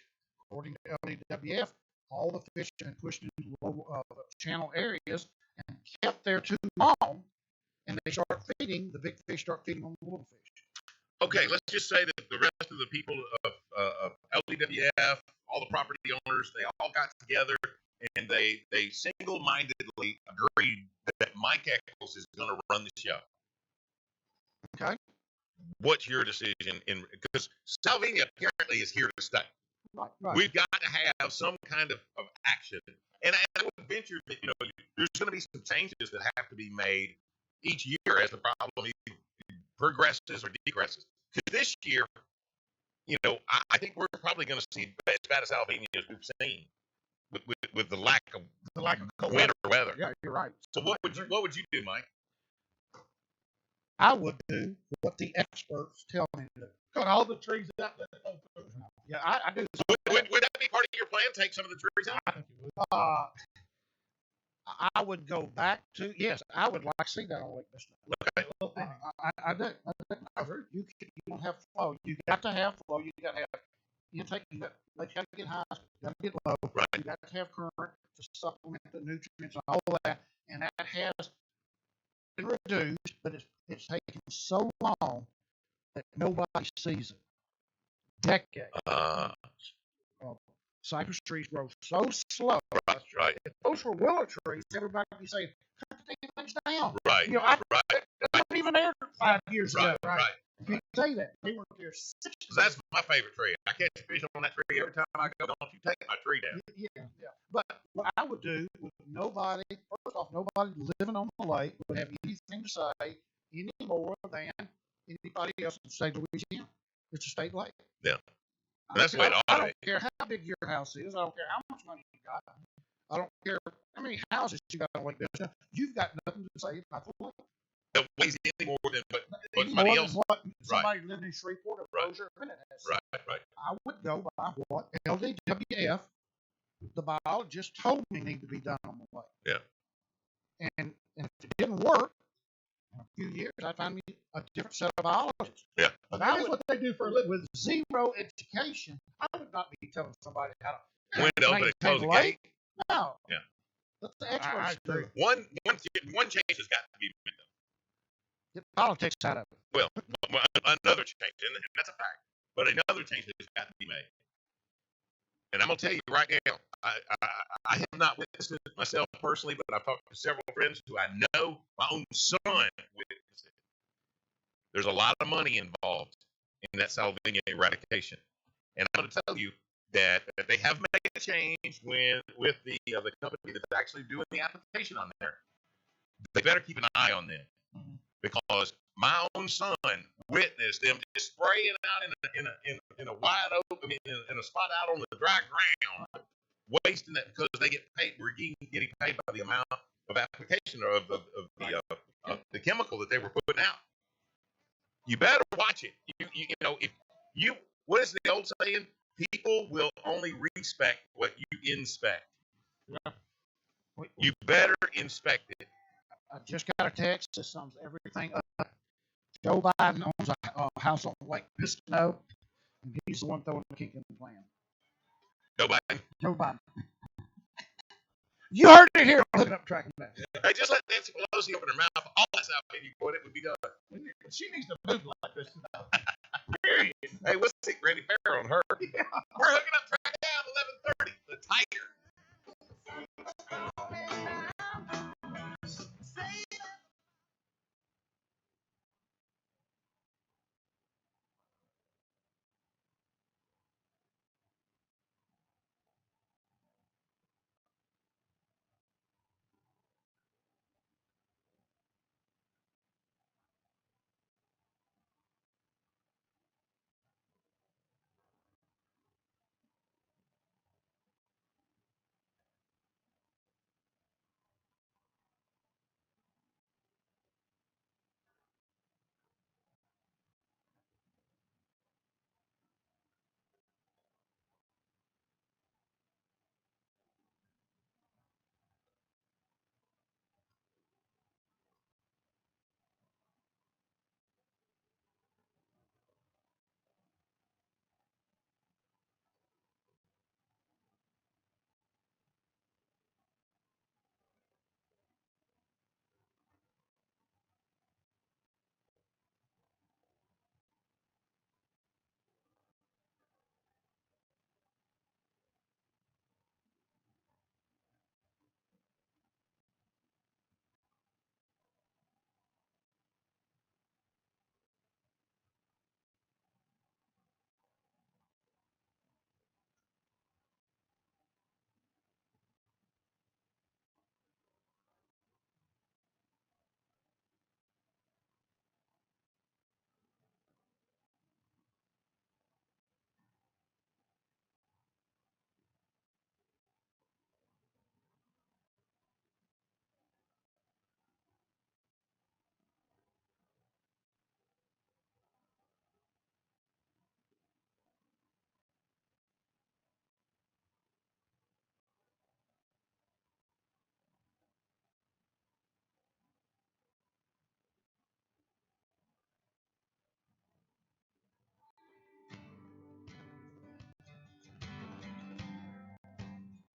According to LDWF, all the fish have been pushed into low channel areas and kept there too long, and they start feeding, the big fish start feeding on the little fish. Okay, let's just say that the rest of the people of LDWF, all the property owners, they all got together and they single-mindedly agreed that Mike Eccles is going to run the show. Okay. What's your decision? Because Salvini apparently is here to stay. Right. We've got to have some kind of action. And I would venture that, there's going to be some changes that have to be made each year as the problem either progresses or decreases. Because this year, I think we're probably going to see as bad as Salvini as we've seen with the lack of winter weather. Yeah, you're right. So what would you do, Mike? I would do what the experts tell me to do. Cut all the trees out. Yeah, I do. Would that be part of your plan? Take some of the trees out? I think it would. I would go back to, yes, I would like to see that on Lake Michigan. Okay. I do. You don't have flow. You got to have flow. You got to have intake. You got to get high. You got to get low. Right. You got to have current to supplement the nutrients and all that. And that has been reduced, but it's taken so long that nobody sees it. Decades. Cypress trees grow so slow. Right. If those were willow trees, everybody would be saying, cut the things down. Right. I wasn't even there 5 years ago. Right. You can't say that. They weren't there 6 years. That's my favorite tree. I catch fish on that tree every time I go. Don't you take my tree down? Yeah. But what I would do with first off, nobody living on the lake would have anything to say any more than anybody else in the state of Louisiana. It's a state lake. Yeah. That's the way it ought I to be. don't care how big your house is. I don't care how much money you got. I don't care how many houses you got on Lake Michigan. You've got nothing to say about the lake. That weighs any more than what Any somebody more else. than what somebody living in Shreveport or Bossier or Bennett has. Right. I would go by what LDWF, the biologist, told me need to be done on the lake. Yeah. And if it didn't work, in a few years, I'd find me a different set of biologists. Yeah. But that is what they do for a living. With zero education, I would not be telling somebody how to When to open and close the gate. No. Yeah. Let the experts do it. One change has got to be made. Get politics out of it. Well, another change, and that's a fact. But another change has got to be made. And I'm gonna tell you right now, I have not witnessed it myself personally, but I've talked to several friends who I know. My own son witnessed it. There's a lot of money involved in that Salvini eradication, and I'm gonna tell you that they have made a change with the company that's actually doing the application on there. They better keep an eye on them. Because my own son witnessed them just spraying out in a wide open in a spot out on the dry ground, wasting that because they get paid. We're getting paid by the amount of application or of the chemical that they were putting out. You better watch it. If you what is the old saying? People will only respect what you inspect. Yeah. You better inspect it. I just got a text that sums everything up. Joe Biden owns a house on Lake Piscano, and he's the one throwing the kink in the plan. Joe Biden. You heard it here. Look it up, tracking back. Hey, just let Nancy Pelosi open her mouth. All that's out there, it would be done. She needs to move like this. Period. Hey, we'll see Randy Fair on her. Yeah. We're hooking up track down 11:30. The Tiger.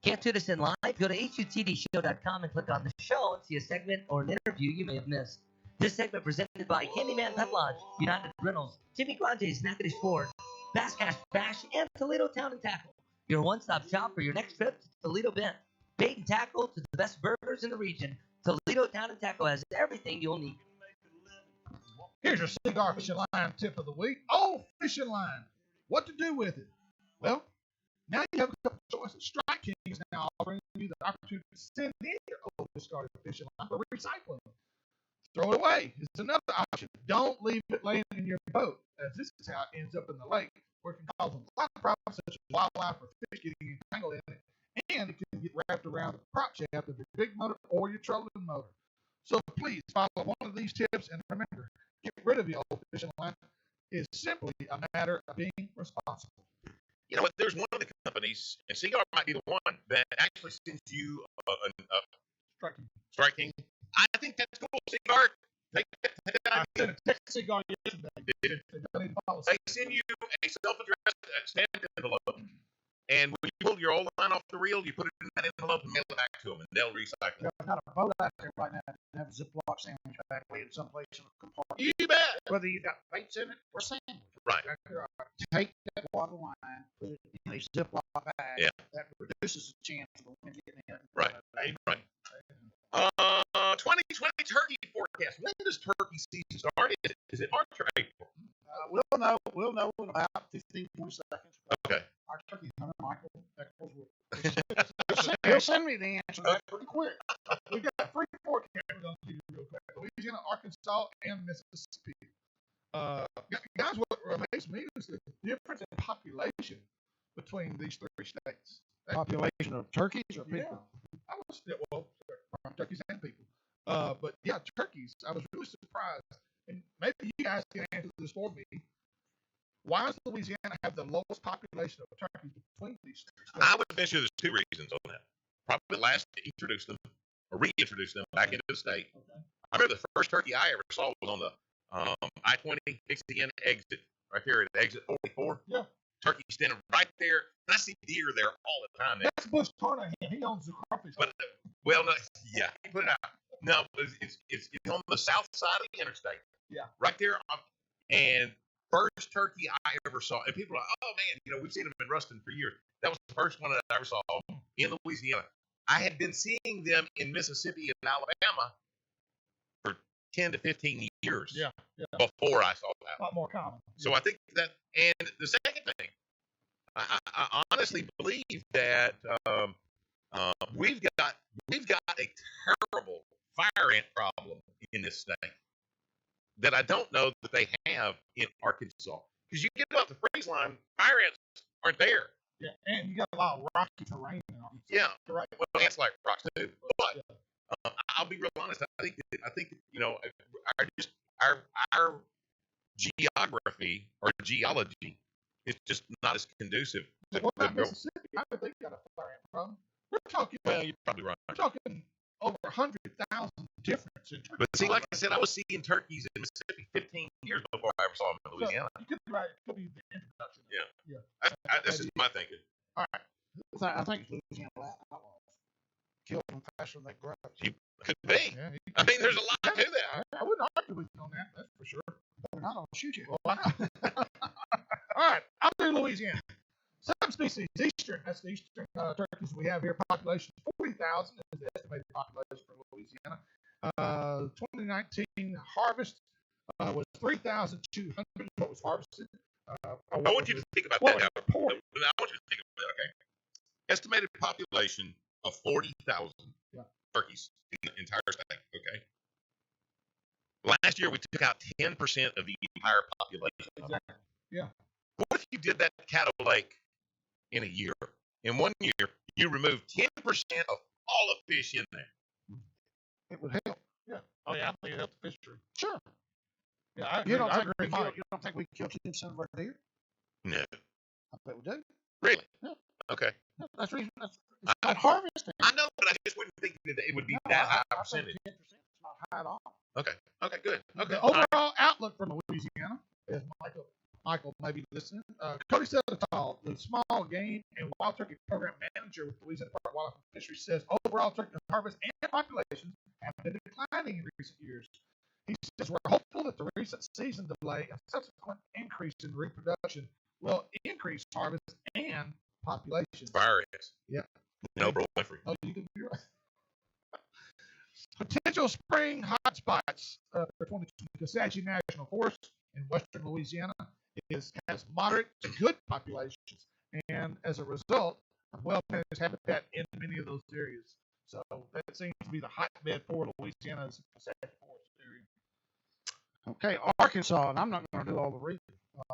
Can't tune us in live? Go to HUTDshow.com and click on the show and see a segment or an interview you may have missed. This segment presented by Candyman Pet Lodge, United Rentals, Jimmy Grange's Snackity Sport, Bass Cash Bash, and Toledo Town and Tackle. Your one-stop shop for your next trip to Toledo Bend. Bait and tackle to the best burgers in the region. Toledo Town and Tackle has everything you'll need. Here's your cigar fishing line tip of the week. Old fishing line. What to do with it? Well, now you have a couple of choices. Strike King is now offering you the opportunity to send in your old discarded fishing line for recycling. Throw it away is another option. Don't leave it laying in your boat, as this is how it ends up in the lake, where it can cause a lot of problems such as wildlife or fish getting entangled in it, and it can get wrapped around the prop shaft of your big motor or your trolling motor. So please follow one of these tips and remember, get rid of your old fishing line. It's simply a matter of being responsible. You know what? There's one of the companies, and Cigar might be the one that actually sends you a Strike King. I think that's cool. Cigar, take that. I sent a text cigar yesterday. They send you a self-addressed stamped envelope, and when you pull your old line off the reel, you put it in that envelope and mail it back to them, and they'll recycle it. I've got a boat out there right now that have a Ziploc sandwich back way in someplace in a compartment. You bet. Whether you got baits in it or sandwich. Right. Take that water line, put it in a Ziploc bag. Yeah. That reduces the chance of the wind getting in. Right. Right. 2020 turkey forecast. When does turkey season start? Is it March or April? We'll know in about 15, 20 seconds. Okay. Our turkey hunter, Michael Beckles, he'll send me the answer to that pretty quick. We've got 3 forecasts we're going to do real quick. Louisiana, Arkansas, and Mississippi. Guys, what amazed me is the difference in population between these 3 states. Population of turkeys or people? Yeah. I was well, turkeys and people. But yeah, turkeys. I was really surprised. And maybe you guys can answer this for me. Why does Louisiana have the lowest population of turkeys between these states? I would venture there's 2 reasons on that. Probably last introduced them or reintroduced them back into the state. Okay. I remember the first turkey I ever saw was on the I-20 Dixie exit, right there at exit 44. Yeah. Turkey standing right there. And I see deer there all the time now. That's Bush Turner. He owns the crawfish. But, well, no, yeah, put it out. No, it's on the south side of the interstate. Yeah. Right there. And first turkey I ever saw. And people are like, oh, man, we've seen them in Ruston for years. That was the first one that I ever saw in Louisiana. I had been seeing them in Mississippi and Alabama for 10 to 15 years before I saw that. A lot more common. So I think that, and the second thing, I honestly believe that we've got a terrible fire ant problem in this state that I don't know that they have in Arkansas. Because you get up the freeze line, fire ants aren't there. Yeah, and you got a lot of rocky terrain in Arkansas. Yeah, right. Well, ants like rocks too. But I'll be real honest. I think our geography or geology is just not as conducive. What about Mississippi? I think they got a fire ant problem. We're talking. Well, you're probably right. We're talking over 100,000 difference in turkey. But see, like I said, I was seeing turkeys in Mississippi 15 years before I ever saw them in Louisiana. So you could be right. It could be the introduction. Yeah. That's just my thinking. All right. I think Louisiana outlaws kill them faster than they grow. Could be. Yeah, I mean, there's a lot to that. I wouldn't argue with you on that. That's for sure. They're not going to shoot you. Well, I know. All right. I'll do Louisiana. Subspecies eastern. That's the eastern turkeys we have here. Population 40,000 is the estimated population for Louisiana. 2019 harvest was 3,200. What was harvested? I want you to think about that. I want you to think about that. Okay. Estimated population of 40,000 turkeys in the entire state. Okay. Last year we took out 10% of the entire population. Exactly. Yeah. What if you did that Caddo Lake in a year? In 1 year, you removed 10% of all the fish in there. It would help. Yeah. Oh yeah, I think it helped the fishery. Sure. Yeah, you don't think we killed 10% of our deer? No. I bet we do. Really? Yeah. Okay. That's reason. That's not harvesting. I know, but I just wouldn't think that it would be that high percentage. 10% is not high at all. Okay. Okay. Good. Okay. The overall outlook for Louisiana, as Michael Michael may be listening. Cody Settle, the small game and wild turkey program manager with Louisiana Department of Wildlife and Fisheries, says overall turkey harvest and populations have been declining in recent years. He says we're hopeful that the recent season delay and subsequent increase in reproduction will increase harvest and population. Fire is. Yeah. No, bro, Winfrey. Oh, you can be right. Potential spring hotspots for 2020. Comanche National Forest in western Louisiana has moderate to good populations, and as a result, well-managed habitat in many of those areas. So that seems to be the hotbed for Louisiana's Comanche Forest area. Okay, Arkansas, and I'm not going to do all the reading.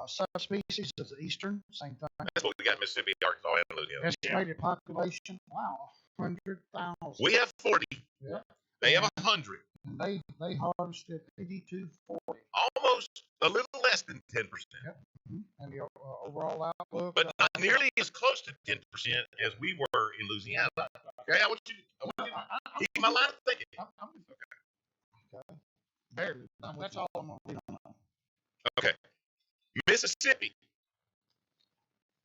Subspecies is the eastern, same thing. That's what we got in Mississippi, Arkansas, and Louisiana. Estimated population, wow, 100,000. We have 40. Yeah. They have 100. And they harvested 8240. Almost a little less than 10%. Yep. And the overall outlook. But not nearly as close to 10% as we were in Louisiana. Okay, I want you to keep my line of thinking. Okay. Barely. That's all I'm going to read on that. Okay. Mississippi.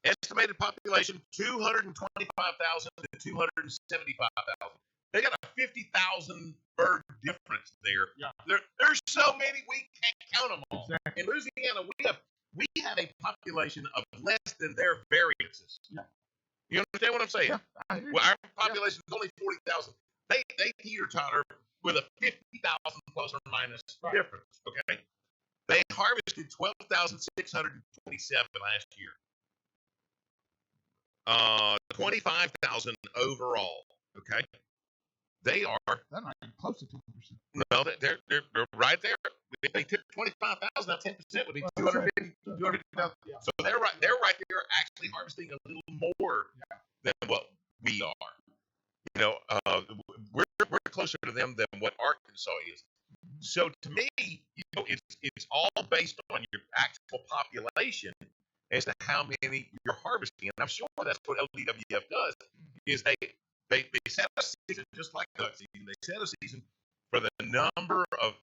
Estimated population 225,000 to 275,000. They got a 50,000 bird difference there. Yeah. There's so many we can't count them all. Exactly. In Louisiana, we have a population of less than their variances. Yeah. You understand what I'm saying? Yeah. Well, our population is only 40,000. They teeter-totter with a 50,000 plus or minus difference. Okay. They harvested 12,627 last year. 25,000 overall. Okay. They're not even close to 10%. No, they're right there. If they took 25,000, now 10% would be 250,000. Yeah. So they're right there, actually harvesting a little more than what we are. You know, we're closer to them than what Arkansas is. So to me, you know, it's all based on your actual population as to how many you're harvesting. And I'm sure that's what LDWF does. Is they set a season just like duck season. They set a season for the number of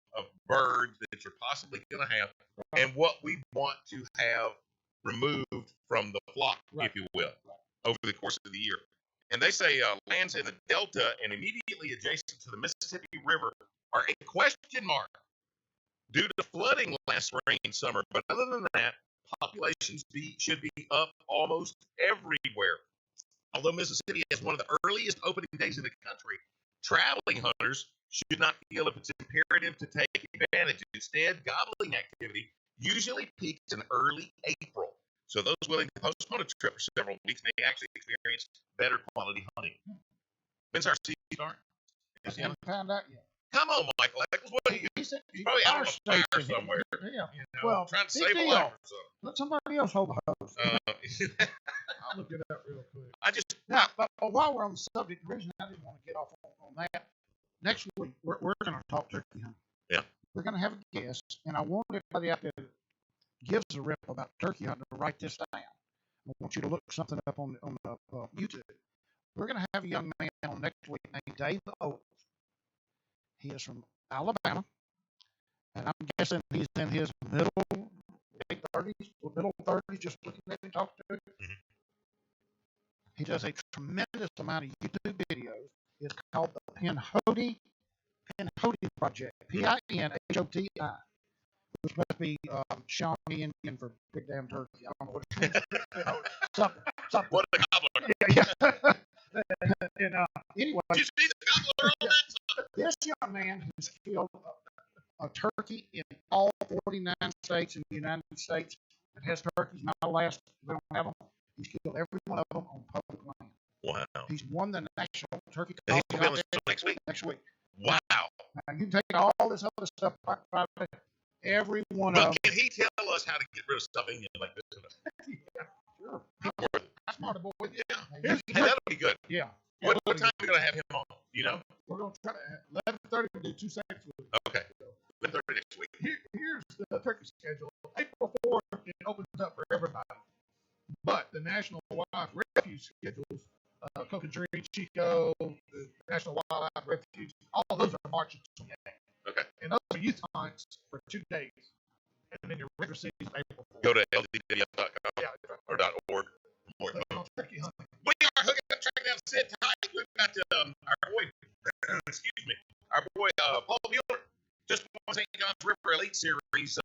birds that you're possibly going to have and what we want to have removed from the flock, if you will, over the course of the year. And they say lands in the Delta and immediately adjacent to the Mississippi River are a question mark due to flooding last spring and summer. But other than that, populations should be up almost everywhere. Although Mississippi has one of the earliest opening days in the country, traveling hunters should not feel if it's imperative to take advantage. Instead, gobbling activity usually peaks in early April. So those willing to postpone a trip for several weeks may actually experience better quality hunting. When's our season start? I haven't found out yet. Come on, Michael. What are you? He's probably out on a fire somewhere. Yeah. You know, Well, trying to save a life or something. Let somebody else hold the hose. I'll look it up real quick. Now, but while we're on the subject, the reason I didn't want to get off on that, next week we're going to talk turkey hunting. Yeah. We're going to have a guest, and I want everybody out there that gives a rip about turkey hunting to write this down. I want you to look something up on YouTube. We're going to have a young man on next week named Dave Owens. He is from Alabama, and I'm guessing he's in his middle 30s, just looking at him, talking to him. Mm-hmm. He does a tremendous amount of YouTube videos. It's called the Pinhoti Project, Pinhoti, which must be Shawnee Indian for big damn turkey. I don't know what it means. Something. What a gobbler. Yeah. And anyway, did you see the gobbler on that? This young man has killed a turkey in all 49 states in the United States. It has turkeys not last. We don't have them. He's killed every one of them on public land. Wow. He's won the national turkey contest next week. Wow. Now you can take all this other stuff, every one of them. But can he tell us how to get rid of stuff in you like this? Yeah, sure. That's part of boy. Yeah. Hey, that'll be good. Yeah. What time are we going to have him on? You know? We're going to try to 11:30. We'll do 2 seconds with him. Okay. 11:30 next week. Here's the turkey schedule. April 4th, it opens up for everybody. But the National Wildlife Refuge schedules, Cocontree, Chico, the National Wildlife Refuge, all those are March 28th. Okay. And those are youth hunts for 2 days. And then your regular season is April 4th. Go to ldwf.com Yeah, or .org. But on turkey hunting. We are hooking up, tracking down, sit tight. We've got our boy, excuse me, our boy Paul Mueller just won St. John's River Elite Series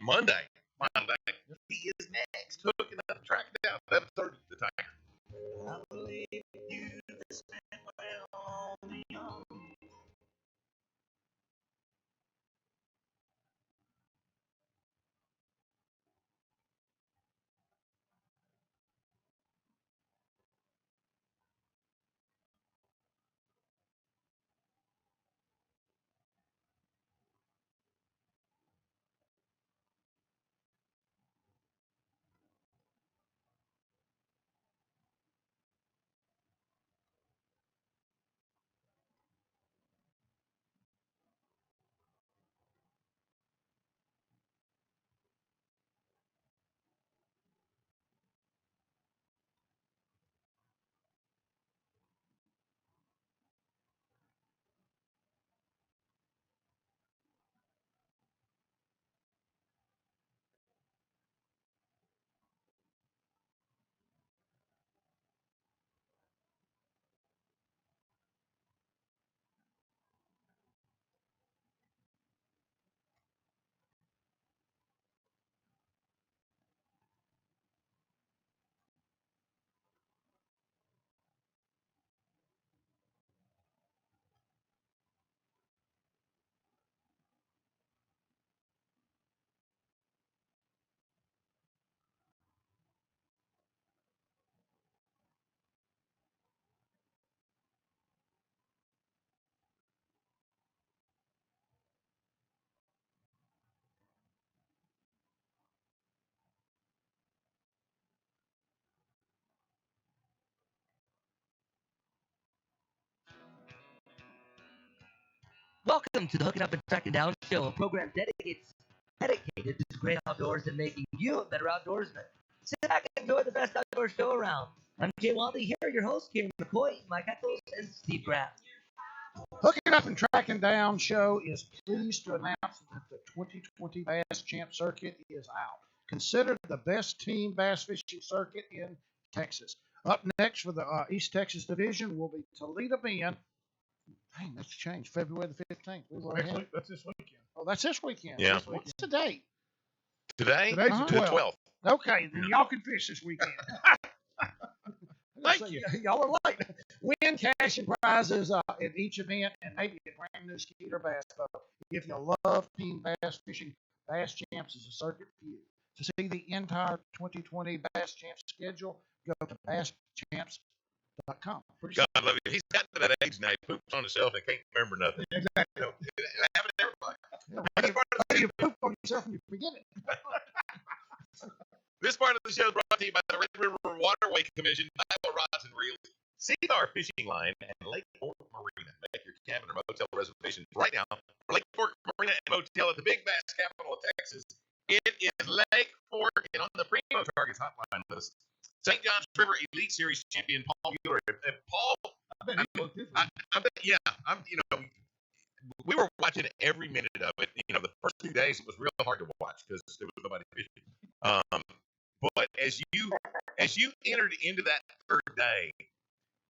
Monday. He is next, hooking up, tracking down 11:30 the Tiger. I believe you spent well on the young. Welcome to the Hooking Up and Tracking Down Show, a program dedicated to the great outdoors and making you a better outdoorsman. Sit back and enjoy the best outdoor show around. I'm Jay Wally here, your host, Kieran McCoy, Mike Eccles, and Steve Graff. Hooking Up and Tracking Down show is pleased to announce that the 2020 Bass Champ Circuit is out. Considered the best team bass fishing circuit in Texas. Up next for the East Texas Division will be Toledo Bend. Dang, that's changed. February the 15th. That's this weekend. Oh, that's this weekend. Yeah. What's the date? Today's Today's the 12th. Okay, then y'all can fish this weekend. Thank you. Y'all are late. Win cash and prizes at each event and maybe a brand new Skeeter bass boat. If you love team bass fishing, Bass Champs is a circuit for you. To see the entire 2020 Bass Champs schedule, go to basschamps.com. God love you. He's gotten to that age now. He poops on himself and can't remember nothing. Exactly. You know, it happens to everybody. Yeah, This part of the you poop on yourself and you forget it. This part of the show is brought to you by the Red River Waterway Commission, Iowa Rods and Reels, Cedar Fishing Line, and Lake Fork Marina. Make your cabin or motel reservations right now for Lake Fork Marina and Motel at the Big Bass capital of Texas. It is Lake Fork, and on the Primo Targets hotline list, St. John's River Elite Series champion Paul Mueller. And Paul, we were watching every minute of it. You know, the first 2 days it was real hard to watch because there was nobody fishing. But as you entered into that third day,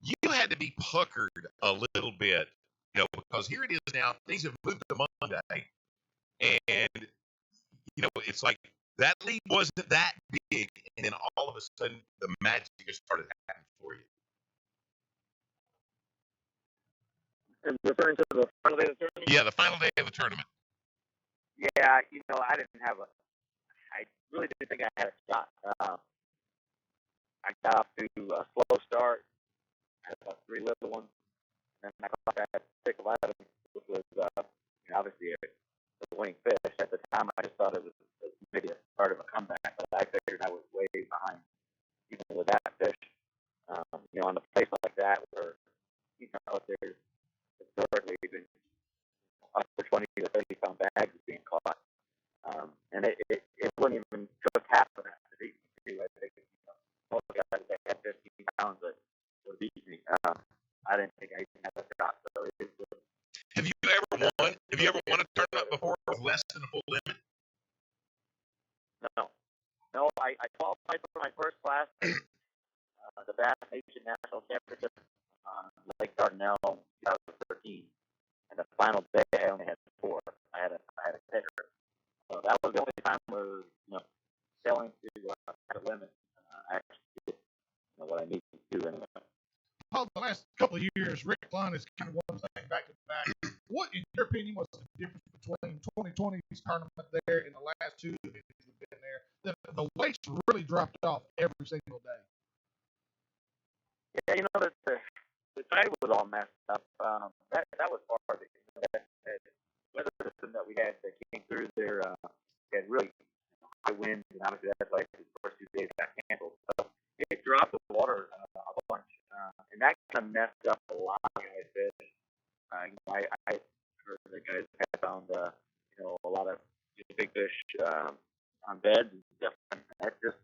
you had to be puckered a little bit, you know, because here it is now. Things have moved to Monday, and you know it's like that lead wasn't that big, and then all of a sudden the magic just started happening for you. And referring to the final day of the tournament? Yeah, the final day of the tournament. Yeah, I didn't have I really didn't think I had a shot. I got off to a slow start. I had about 3 little ones. And I caught that 611, which was obviously a winning fish. At the time, I just thought it was maybe a start of a comeback, but I figured I was way behind even with that fish. On a place like that where, if there's historically been up to 20 to 30 pound bags being caught. And it wouldn't even just half of that to beat me. I think most guys that had 15 pounds that would beat me. I didn't think I even had a shot. So it was. Have you ever won a tournament before with less than a full limit? I qualified for my first class, the Bass Nation National Championship on Lake Dardanelle in 2013. And the final day, I only had 4. I had a picker. So that was the only time where, failing to have a limit, I actually did what I needed to do anyway. Paul, the last couple of years, Rick Clunn has kind of won things back to back. What, in your opinion, was the difference between 2020's tournament there and the last 2 that have been there? The weights really dropped off every single day. Yeah, the tide was all messed up. That was part of it. That weather system that we had that came through there had really high winds, and obviously that's like the first 2 days got canceled. So it dropped the water a bunch, and that kind of messed up a lot of guys' fish. I heard that guys had found a lot of big fish on beds and stuff, and that just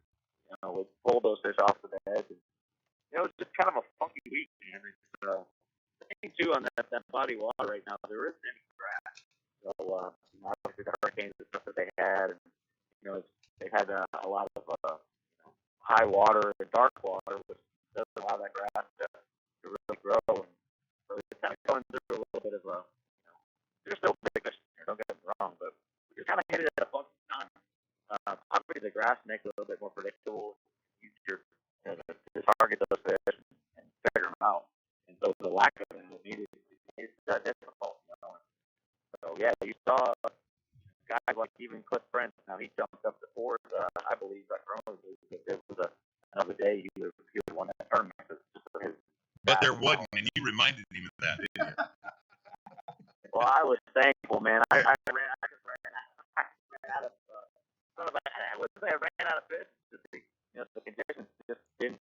would pull those fish off the beds. And, it was just kind of a funky week, man. The thing too on that body of water right now, there isn't any grass. So obviously the hurricanes and stuff that they had, and they've had a lot of high water and dark water, which doesn't allow that grass to really grow. And so it's kind of going through a little bit of a, there's still big fish there, don't get me wrong, but you're kind of headed at a funky time. Obviously the grass makes it a little bit more predictable, easier to target those fish and figure them out. And so the lack of it made it difficult. So yeah, you saw guys like even Cliff Prince. Now he jumped up to 4th, I believe, like early. If there was another day, he would have won that tournament. But there wasn't, and you reminded him of that, didn't you? Well, I was thankful, man. I ran out of. I would say I ran out of fish. The conditions just didn't,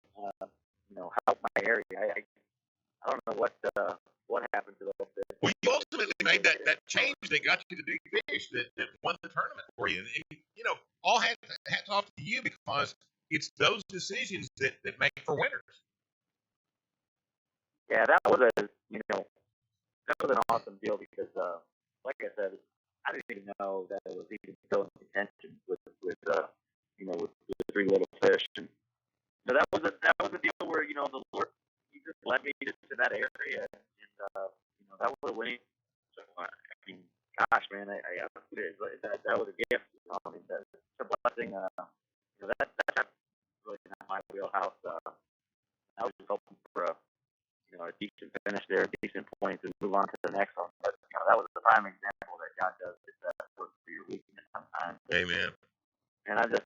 help my area. I don't know what happened to those fish. Well, you ultimately made that change that got you the big fish that won the tournament for you. And all hats off to you, because it's those decisions that make for winners. Yeah, that was an awesome deal because, like I said, I didn't even know that it was even still in contention with the 3 little fish. And that was a deal where the Lord, he just led me to that area, and that was a winning. So I mean, gosh, man, that was a gift. I mean, that's a blessing. That's really not my wheelhouse. I was just hoping for a decent finish there, decent points, and move on to the next one. But that was a prime example that God does work for your weakness sometimes. Amen. And I'm just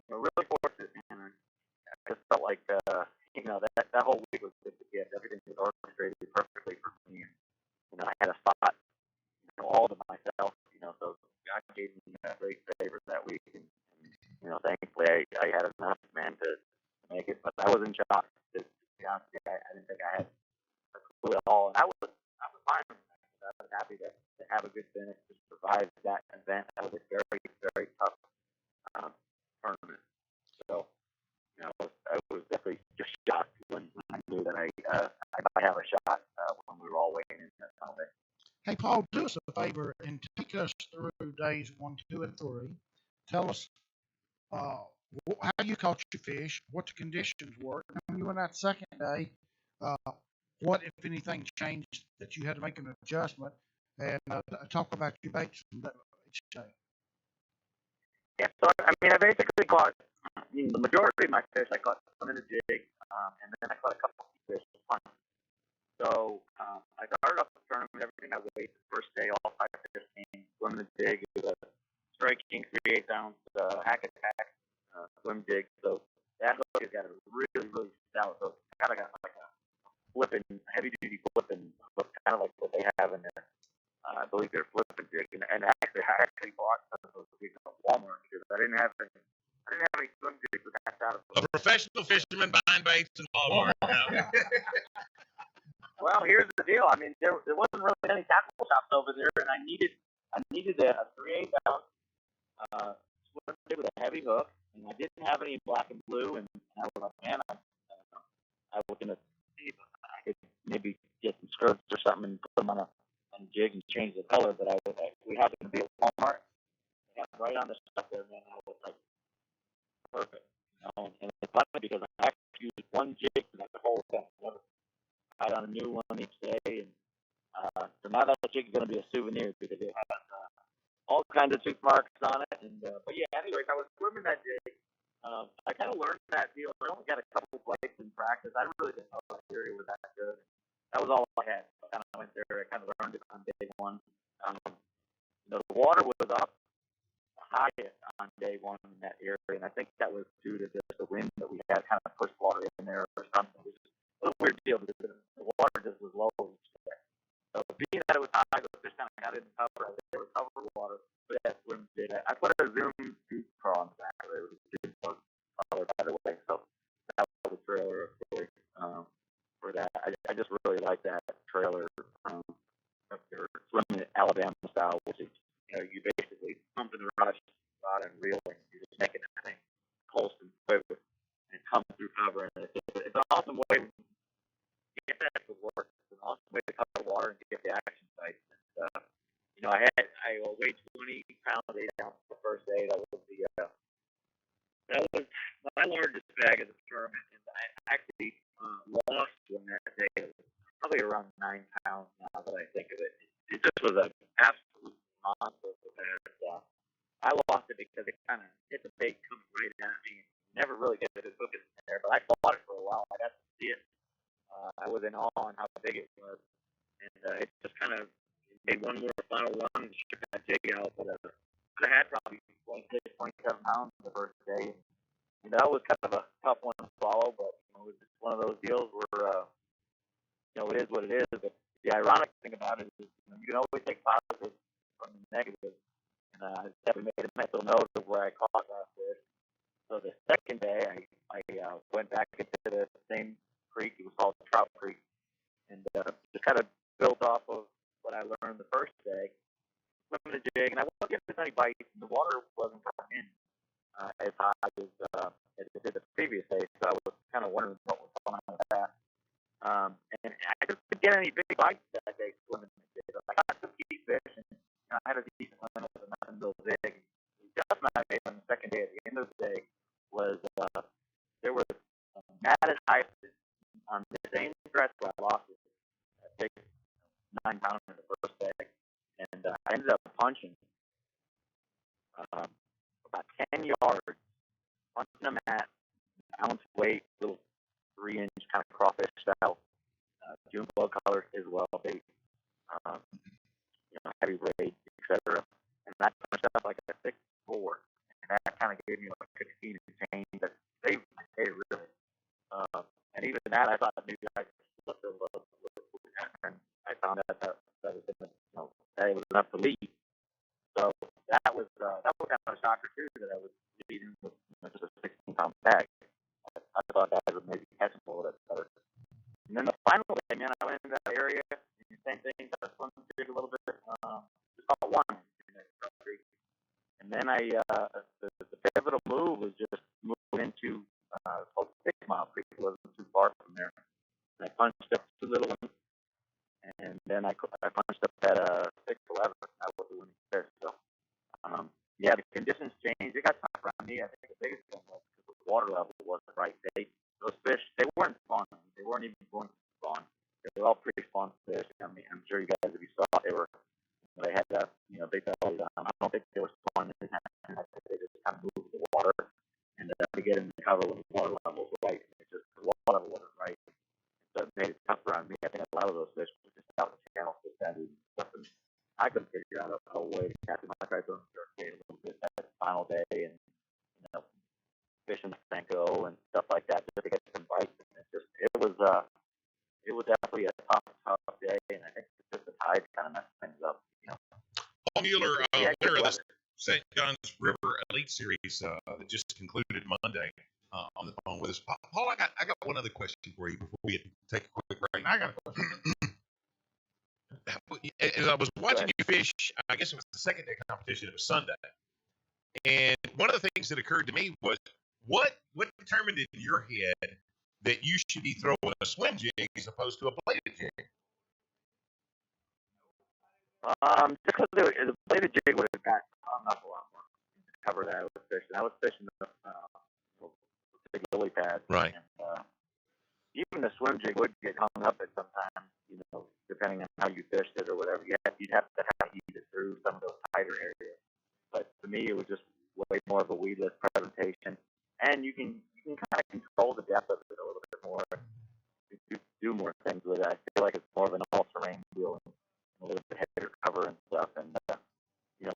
really fortunate, man. I just felt like that whole week was just a gift. Everything was orchestrated perfectly for me. And I had a spot, all to myself. So God gave me a great favor that week, and thankfully I had enough, man, to make it. But I was in shock. To be honest, I didn't think I had a clue at all, and I was fine with that. I was happy to have a good finish, to survive that event. That was a very, very tough tournament. So I was definitely just shocked when I knew that I might have a shot when we were all waiting in that Sunday. Hey, Paul, do us a favor and take us through days 1, 2, and 3. Tell us how you caught your fish, what the conditions were. And when you went that second day, what, if anything, changed that you had to make an adjustment, and talk about your baits each day. Yeah, so I basically caught the majority of my fish. I caught some in a jig, and then I caught a couple of fish on. So I started off the tournament, everything I weighed the first day, all 5 fish came, swimming the jig. It was a Strike King 3/8 ounce hack attack swim jig. So that hook has got a really, really stout hook. Kind of got like a flipping, heavy duty flipping hook, kind of like what they have in there. I believe they're flipping jig. And actually, I bought some of those jigs at Walmart because I didn't have any swim jigs with that out of A professional fisherman buying baits in Walmart. Well, here's the deal. I mean, there wasn't really any tackle shops over there, and I needed a 3/8 ounce swim jig with a heavy hook, and I didn't have any black and blue, and I was like, man, I was gonna see if I could maybe get some skirts or something and put them on a jig and change the color, but we happened to be at Walmart, right on the stuff there, man. I was like, perfect. And it's funny because I actually used one jig for that the whole thing. Never tried on a new one each day, and so now that jig's going to be a souvenir because it has all kinds of tooth marks on it. And but yeah, anyways, I was swimming that jig. I kind of learned that deal. I only got a couple plays in practice. I really didn't know that area was that good. That was all I had. So I kind of went there. I kind of learned it on day one. The water was up highest on day one in that area, and I think that was due to just the wind that we had kind of pushed water in there or something. It was just a little weird deal because the water just was low each day. So being that it was high, the fish kind of got in the cover. There was covered water, but that swim jig. I put a zoom tooth crawl on the back of it. It was a good color, by the way. So that was a trailer for that. I just really like that trailer. If you're swimming at Alabama style, which is you basically pumping the rush rod and reeling. You're just making that thing pulse and quiver and come through cover. And it's an awesome way to get that to work. It's an awesome way to cover water and get the action sites. And, I weighed 20 pounds 8 ounces the first day. That was my largest bag of the tournament, and I actually lost one that day. It was probably around 9 pounds now that I think of it. It just was an absolute monster for that. I lost it because it kind of hit the bait coming right at me. Never really get a good hook in there, but I fought it for a while. I got to see it. I was in awe on how big it was, and it just kind of made one more final run and shook that jig out. But I had probably 26, 27 pounds the first day. And that was kind of a tough one to swallow, but it was just one of those deals where it is what it is. But the ironic thing about it is you can always take positives from the negative. And I definitely made a mental note of where I caught that fish. So the second day, I went back into the same creek. It was called Trout Creek, and just kind of built off of what I learned the first day. Swimming the jig, and I wasn't getting any bites. And the water wasn't coming in as high as it did the previous day, so I was kind of wondering what was going on with that. And I just didn't get any big bites that day swimming the jig. I got some key fish, and I had a decent limit, but nothing real big. The adjustment I made on the second day at the end of the day was there was matted hyphus on the same dress where I lost it. I big 9 pounds in the first day, and I ended up punching about 10 yards, punching them at ounce weight, little 3-inch kind of crawfish style, June bug colors as well, bait, heavy braid, etc. And I punched up like a 6-4, and that kind of gave me like 16 and change. That saved my day really. And even that, I thought maybe I slipped a little bit, and I found out that was that it was enough to lead. So that was kind of a shocker too, that I was leading with just a 16-pound bag. I thought that would maybe catch him a little bit better. And then the final day, man, I went into that area, and same thing, got to swim a little bit, just about one in that country. And then the pivotal move was just moving into called 6 Mile Creek. It wasn't too far from there. And I punched up 2 little ones, and then I punched up at 6'11". I was the winning fish. So, yeah, the conditions changed. It got tougher on me. I think the biggest thing was because the water level wasn't right. Those fish, they weren't spawning. They weren't even going to spawn. They were all pre-spawn fish. I mean, I'm sure you guys, if you saw, they had big bellies on them. I don't think they were spawning in that. I think they just kind of moved the water and to get in the cover when the water level was right. The water level wasn't right. So it made it tougher on me. I think a lot of those fish were just out in the channel, just heavy and stuff. And I couldn't figure out a way to catch them. I tried to investigate a little bit that final day and fishing Senko and stuff like that just to get some bites. And it was definitely a tough day, and I think just the tide kind of messed things up. Paul Mueller, winner of the St. John's River Elite Series that just concluded Monday, on the phone with us. Paul, I got one other question for you before we take a quick break. I got a question. As I was watching you fish, I guess it was the second day competition. It was Sunday, and one of the things that occurred to me was what determined in your head that you should be throwing a swim jig as opposed to a bladed jig? Just because the bladed jig would have got caught up a lot more to cover that I was fishing. I was fishing Right. And even the swim jig would get hung up at sometimes, depending on how you fished it or whatever. You'd have to kind of heat it through some of those tighter areas. But to me, it was just way more of a weedless presentation, and you can kind of control the depth of it a little bit more. You do more things with it. I feel like it's more of an all-terrain deal, and a little bit heavier cover and stuff. And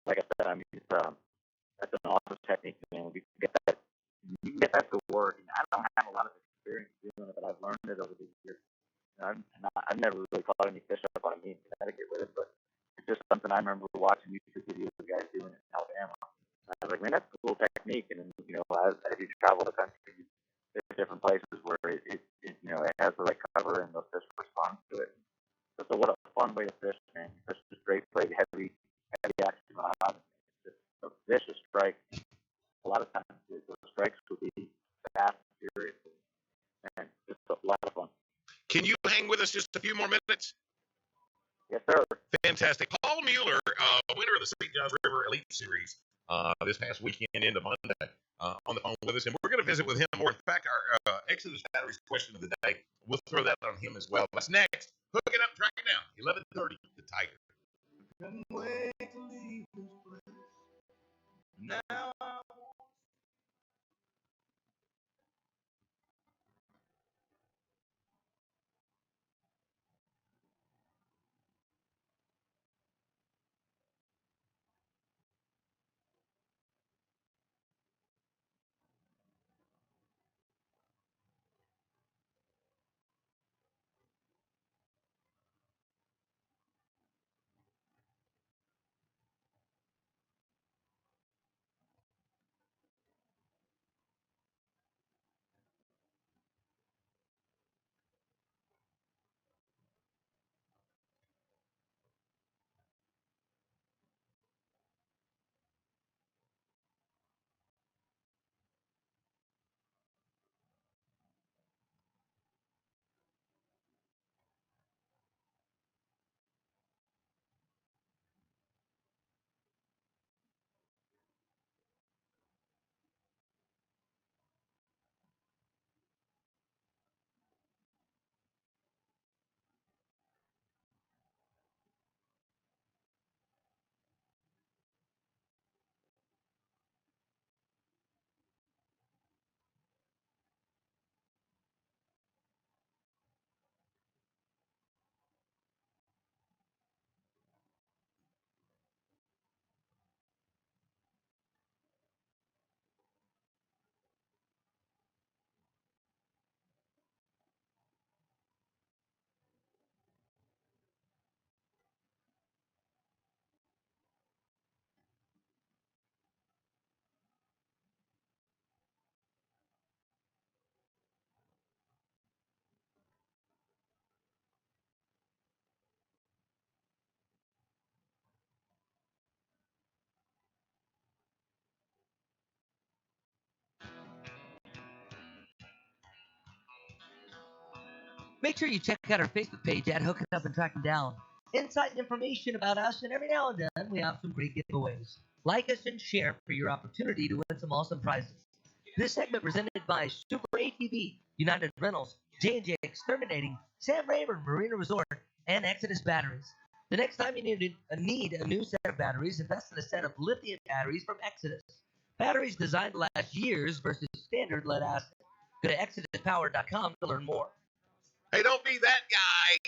like I said, I mean, that's an awesome technique, man. You can get that to work. And I don't have a lot of experience doing it, but I've learned it over the years. I've never really caught any fish up on me in Connecticut with it, but it's just something I remember watching YouTube videos of guys doing it in Alabama. I was like, man, that's a cool technique. And then, as you travel the country, there's different places where it has the right cover and those fish respond to it. So what a fun way to fish, man. Fish a straight plate, heavy action rod. It's just a vicious strike. A lot of times the strikes would be fast and furious, and just a lot of fun. Can you hang with us just a few more minutes? Yes, sir. Fantastic. Paul Mueller, winner of the St. Johns River Elite Series this past weekend into Monday, on the phone with us, and we're going to visit with him more. In fact, our Exodus Batteries question of the day, we'll throw that on him as well. That's next. Hook it up, track it down. 11:30, the Tiger. Couldn't wait to leave this place. Now Make sure you check out our Facebook page at Hooking Up and Tracking Down. Insight information about us, and every now and then we have some great giveaways. Like us and share for your opportunity to win some awesome prizes. This segment presented by Super ATV, United Rentals, J&J Exterminating, Sam Rayburn Marina Resort, and Exodus Batteries. The next time you need a new set of batteries, invest in a set of lithium batteries from Exodus. Batteries designed to last years versus standard lead acid. Go to exoduspower.com to learn more. Hey, don't be that guy,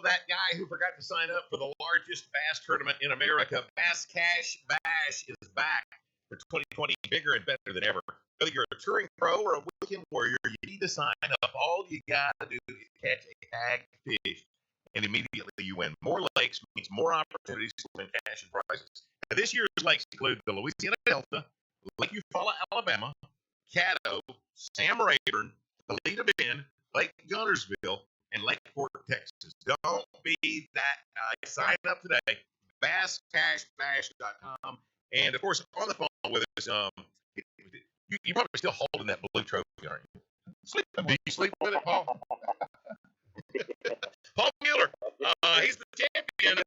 that guy who forgot to sign up for the largest bass tournament in America. Bass Cash Bash is back for 2020, bigger and better than ever. Whether you're a touring pro or a weekend warrior, you need to sign up. All you got to do is catch a tagged fish, and immediately you win. More lakes means more opportunities to win cash and prizes. And this year's lakes include the Louisiana Delta, Lake Eufaula, Alabama, Caddo, Sam Rayburn, Toledo Bend, Lake Guntersville, and Lakeport, Texas. Don't be that guy. Sign up today. BassCashBash.com. And, of course, on the phone with us, you're probably still holding that blue trophy, aren't you? Do you sleep with it, Paul? Paul Mueller, he's the champion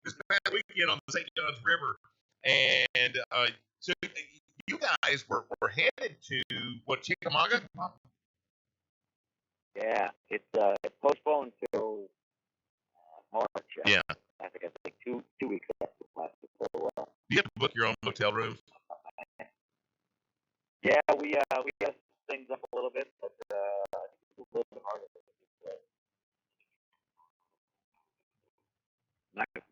this past weekend on the St. Johns River. And so you guys were headed to, Chickamauga? Yeah, it's postponed till March. Yeah. I think 2 weeks after last. So Do you have to book your own hotel rooms? yeah, we got things up a little bit, but I think it's a little bit harder.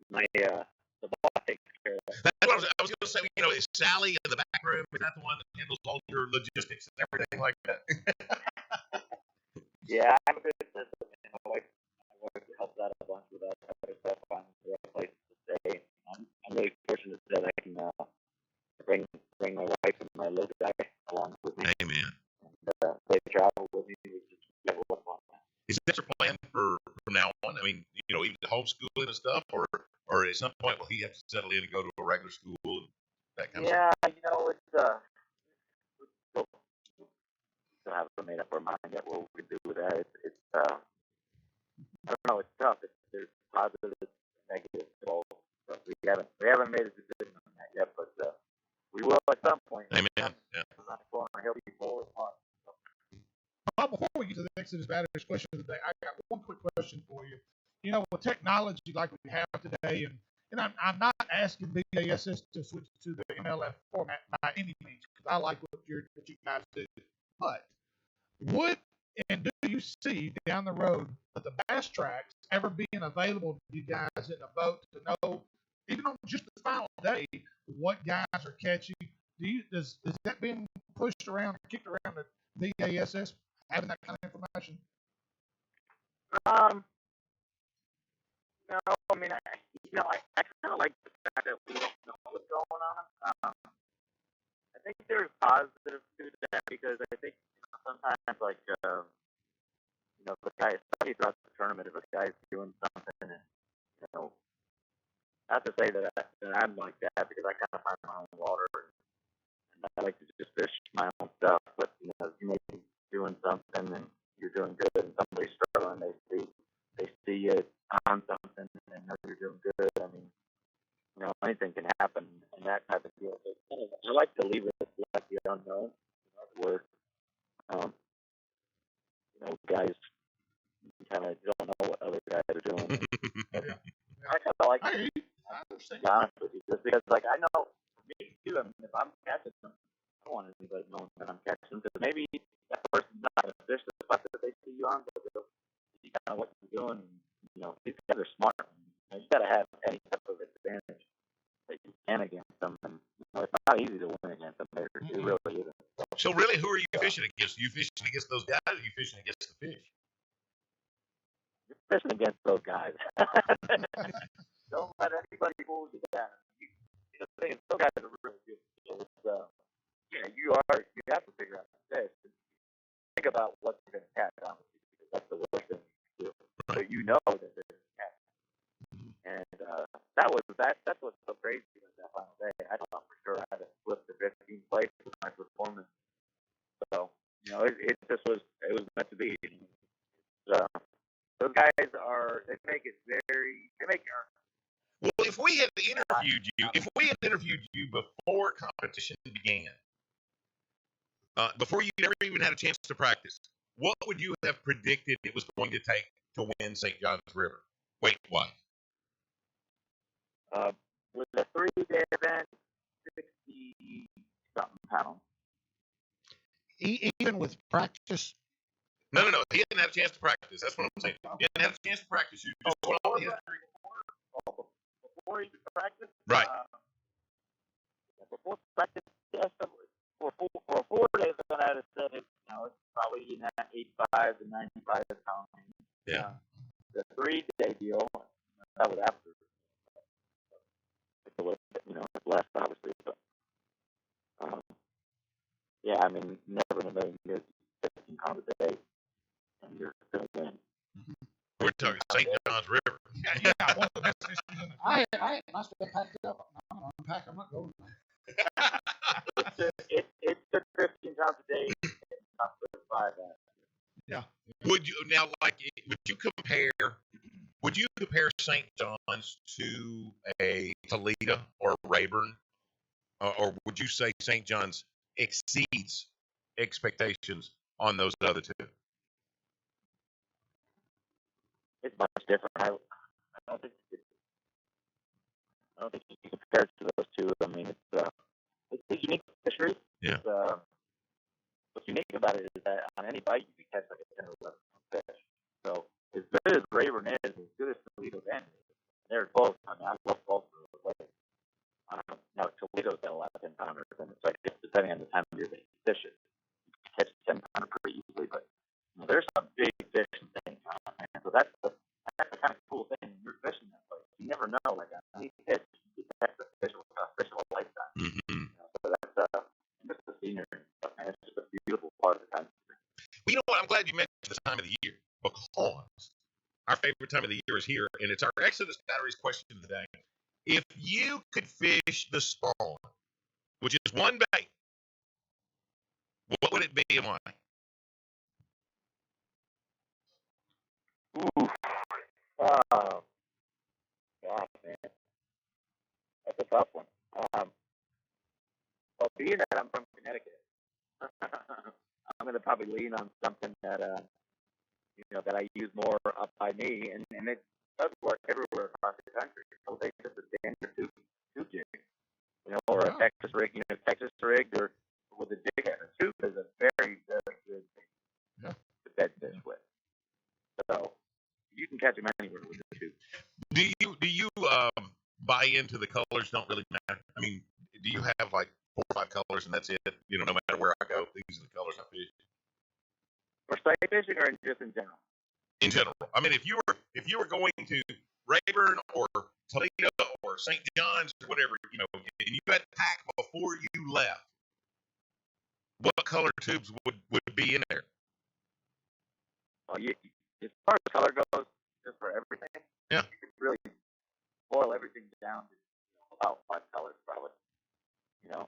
My the boss takes care of that. That's what I was going to say. Is Sally in the back room? Is that the one that handles all your logistics and everything like that? Yeah, I have a good system. And my wife helps out a bunch with that type of stuff. Finding the right places to stay. I'm really fortunate that I can bring my wife and my little guy along with me. Amen. And they travel with me. We just have a lot of fun. Is that your plan for from now on? I mean, even homeschooling and stuff, or at some point will he have to settle in and go to a regular school and that kind of stuff? Yeah, it's we still haven't made up our mind yet what we can do with that. It's I don't know. It's tough. There's positives and negatives involved. But we haven't made a decision on that yet. But we will at some point. Amen. Yeah. He'll be full of Bob, before we get to the Exodus Batteries question of the day, I got one quick question for you. With technology like we have today, and I'm not asking BASS to switch to the MLF format by any means, because I like what you guys do. But would and do you see down the road that the bass tracks ever being available to you guys in a boat to know, even on just the final day, what guys are catching? Is that being pushed around, kicked around at BASS, having that kind of information? No, I mean, I kind of like the fact that we don't know what's going on. I think there's positives to that because I think sometimes the guy, especially throughout the tournament, if a guy's doing something, and not to say that I'm like that because I kind of find my own water and I like to just fish my own stuff. But you may be doing something and you're doing good, and somebody's struggling. They see you on something and know you're doing good. I mean, anything can happen in that type of deal. So I like to leave it like the unknown, where guys kind of don't know what other guys are doing. I kind of like it. To be honest with you, just because I know me too. I mean, if I'm catching them, I don't want anybody knowing that I'm catching them because maybe that person's not going to fish the spot that they see you on, but they'll see kind of what you're doing. And, these guys are smart. You got to have any type of advantage that you can against them. And it's not easy to win against them. It really isn't. So really, who are you fishing against? Are you fishing against those guys, or are you fishing against the fish? You're fishing against those guys. Don't let anybody fool you down. Those guys are really good. So you have to figure out the fish. Think about what you're going to catch, honestly, because that's the worst thing you can do. So you know that there's a catch. And that's what's so crazy about that final day. I thought for sure I had to flip the 15th place with my performance. So, it just was meant to be. Those guys they make it Well, if we had interviewed you before competition began, before you ever even had a chance to practice, what would you have predicted it was going to take to win St. John's River, weight-wise? With a 3-day event, 60-something pounds. Even with practice? No. He didn't have a chance to practice. That's what I'm saying. He didn't have a chance to practice. You just went on history. Before he practiced? Right. Before practice, yes. For a 4-day event, I'd have said it's probably in that 85 to 95 pound range. Yeah. The 3-day deal, that was after. It's a little bit, it's less, obviously. But, yeah, I mean, never in a million years, 15 pounds a day, and you're going to win. We're talking St. John's River. Yeah, one of the best issues in the I must have packed up. I'm going to unpack. I'm not going there. It took 15 pounds a day to survive that. Yeah. Would you compare St. John's to a Toledo or Rayburn? Or would you say St. John's exceeds expectations on those other two? it's much different. I don't think I don't think you can compare it to those two. I mean, it's a unique fishery. Yeah. What's unique about it is that on any bite you can catch like a 10 or 11 fish. So as good as Rayburn is, as good as Toledo's end is, they're both. I mean, I love both of those lakes. Now Toledo's got a lot of 10-pounders, and it's like depending on the time of year that you fish it, you can catch a 10-pounder pretty easily. But there's some big fish in St. John, man. So that's the kind of cool thing when you're fishing that place. You never know, like on these fish, you can catch the fish of a lifetime. Mm-hmm. So that's just the scenery and stuff, man. It's just a beautiful part of the country. Well, you know what? I'm glad you mentioned the time of the year because our favorite time of the year is here, and it's our Exodus Batteries question today. If you could fish the spawn, which is one bait, what would it be and why? Ooh. Oh, God, man. That's a tough one. Well, being that I'm from Connecticut, I'm going to probably lean on something that, that I use more up by me, and it does work everywhere across the country. So they just a standard tube jig, or a Texas rig, or with a jig head. A tube is a very, very good thing to bed fish with. So you can catch them anywhere with the tube. Do you buy into the colors don't really matter? I mean, do you have like 4 or 5 colors and that's it? No matter where I go, these are the colors I fish. For sight fishing or just in general? In general, I mean, if you were going to Rayburn or Toledo or St. John's or whatever, and you had to pack before you left, what color tubes would be in there? Well, as far as color goes, just for everything, yeah, you could really boil everything down to about 5 colors, probably.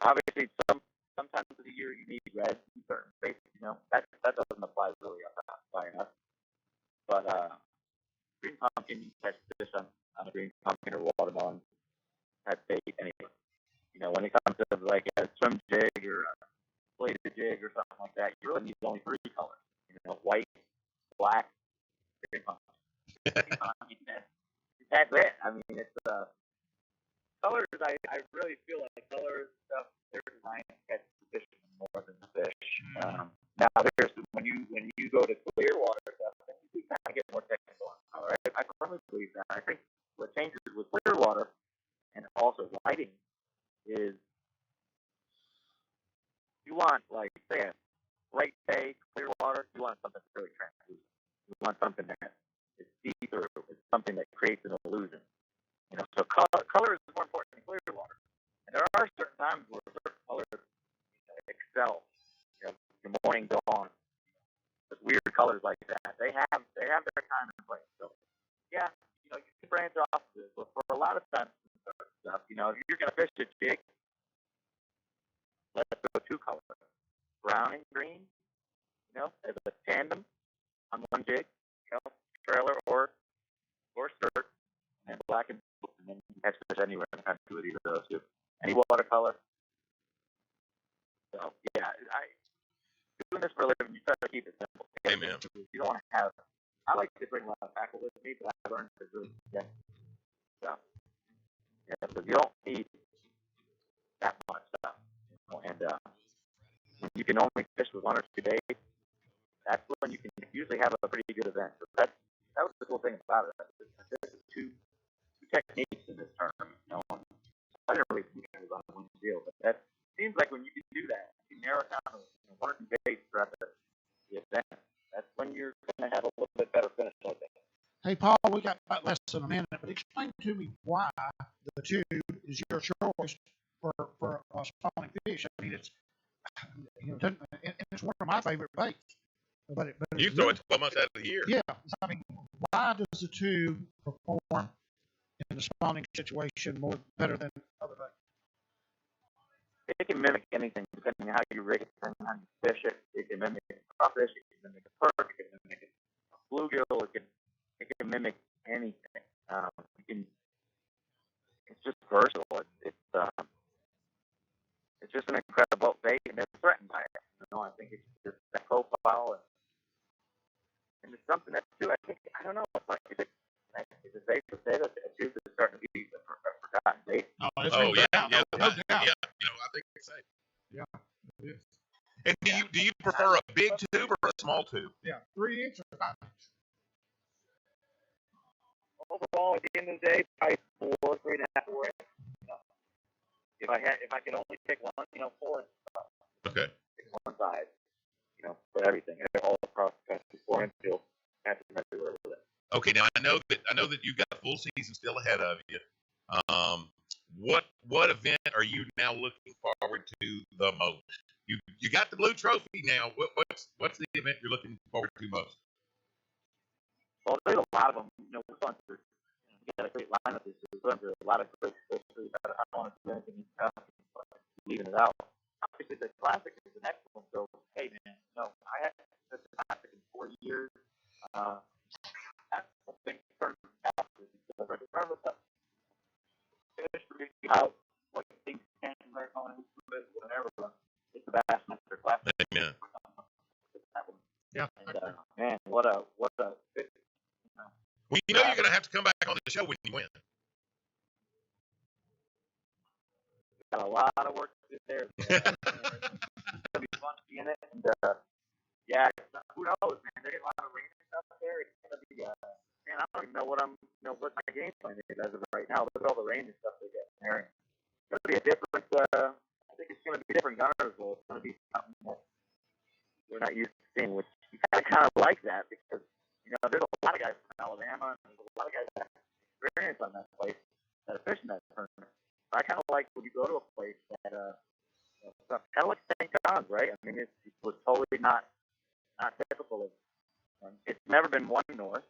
Obviously, sometimes of the year you need red in certain spaces. That doesn't apply really by enough. But green pumpkin, you catch fish on a green pumpkin or watermelon. That's bait anyway. When it comes to like a swim jig or a bladed jig or something like that, you really need only 3 colors. White, black, green pumpkin. That's it. I mean, it's colors. I really feel like colors stuff. They're designed to catch the fish more than the fish. Now, there's when you go to clear water stuff, then you kind of get more technical. All right, I firmly believe that. I think what changes with clear water and also lighting is you want, like, say, a bright day, clear water. You want something really translucent. You want something that is see-through. It's something that creates an illusion. So color is more important than clear water. And there are certain times where certain colors excel. The morning dawn, with weird colors like that. They have their time and place. So yeah, you can branch off this, but for a lot of times stuff, if you're gonna fish a jig, let's go 2 colors, brown and green. As a tandem on one jig, trailer or skirt, and black and blue, and then you can catch fish anywhere in the country with either of those 2. Any watercolor. So yeah, doing this for a living, you try to keep it simple. Amen. You don't want to have. I like to bring a lot of tackle with me, but I learned to really get stuff. Because you don't need that much stuff. And when you can only fish with 1 or 2 days, that's when you can usually have a pretty good event. So that was the cool thing about it. There's 2 techniques in this tournament. I didn't really think it was on one deal, but that seems like when you can do that, you can narrow it down to 1 or 2 days throughout the event. That's when you're going to have a little bit better finish like that. Hey, Paul, we got about less than a minute, but explain to me why the tube is your choice for spawning fish. I mean, it's it's one of my favorite baits. But you throw it 12 months out of the year. Yeah, I mean, why does the tube perform in the spawning situation better than other baits? It can mimic anything depending on how you rig it, depending on how you fish it. It can mimic a crawfish, it can mimic a perch, it can mimic a bluegill, it can mimic anything. It's just versatile. It's just an incredible bait, and it's threatened by it. I think it's just that profile, and it's something that too. I don't know. It's like say potato chips is starting to be a forgotten taste. Oh yeah, yeah, no doubt. yeah. I think it's safe. Yeah, it is. And do you prefer a big tube or a small tube? Yeah, 3 inch or 5 inch. Overall, at the end of the day, probably 3.5, 4 inch. If I could only pick one, 4 inch. Okay. Pick one size, for everything, all across the country, 4 inch still matches everywhere with it. Okay, now I know that you've got a full season still ahead of you. What event are you now looking forward to the most? You got the blue trophy now. What's the event you're looking forward to most? Well, there's a lot of them. We're going through. We got a great lineup this year. We're going through a lot of great history. I don't want to do anything leaving it out. Obviously, the classic is an excellent. So, hey man, I had the classic in 4 years. That's a big turn out because regardless of history, how what things can learn on whatever, it's the Bassmaster Classic. Amen. Yeah. And man, what a Well, you're going to have to come back on the show when you win. got a lot of work to do there. It's gonna be fun to be in it, and yeah, who knows, man? They're getting a lot of rain stuff there. It's gonna be man, I don't even know what my game plan is as of right now. Look at all the rain and stuff they're getting there. It's gonna be a different. I think it's gonna be a different Gunners Bowl. It's gonna be something that we're not used to seeing, which you kind of like that because there's a lot of guys from Alabama and there's a lot of guys that have experience on that place that are fishing that tournament. I kind of like when you go to a place that kind of like St. John's, right? I mean, it was totally not typical of. It's never been one north.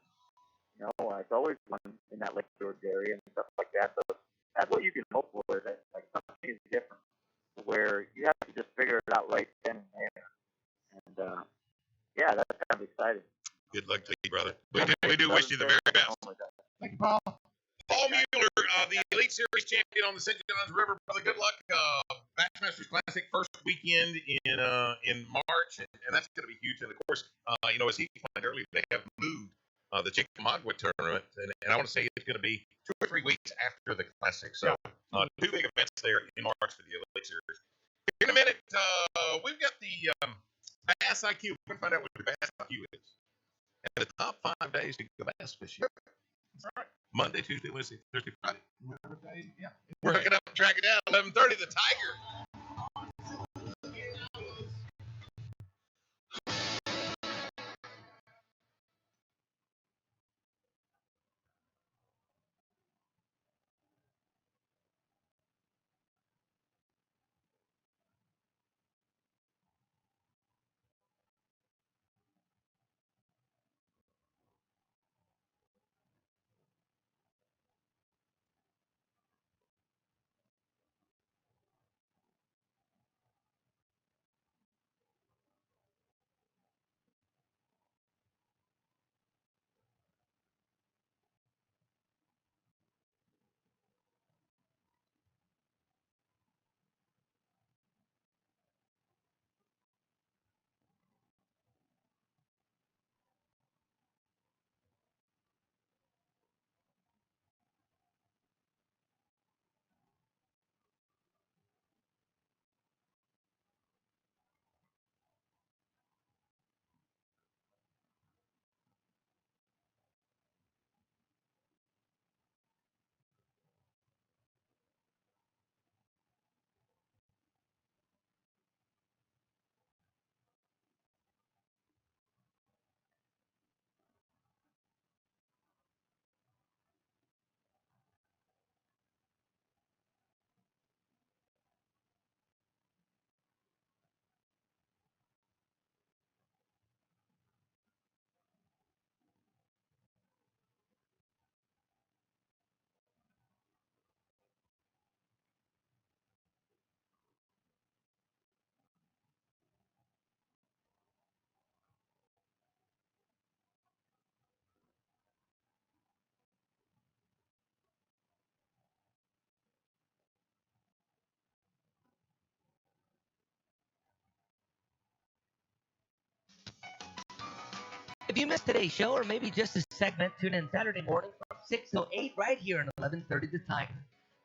It's always one in that Lake George area and stuff like that. So that's what you can hope for. That like something is different, where you have to just figure it out right then and there. And yeah, that's kind of exciting. Good luck to you, brother. We do wish you the very best. Thank you, Paul. Paul Mueller, the Elite Series champion on the St. John's River. Brother, good luck. Bassmasters Classic first weekend in March, and that's going to be huge. And of course, as he explained earlier, they have moved the Chickamauga tournament, and I want to say it's going to be 2 or 3 weeks after the Classic. So 2 big events there in March for the Elite Series. In a minute, we've got the Bass IQ. We're going to find out what the Bass IQ is. And the top 5 days to go bass fishing. That's right. Monday, Tuesday, Wednesday, Thursday, Friday. Yeah. We're hooking up and tracking down 11:30. The Tiger. If you missed today's show or maybe just this segment, tune in Saturday morning from 6 till 8 right here at 11:30 The Tiger.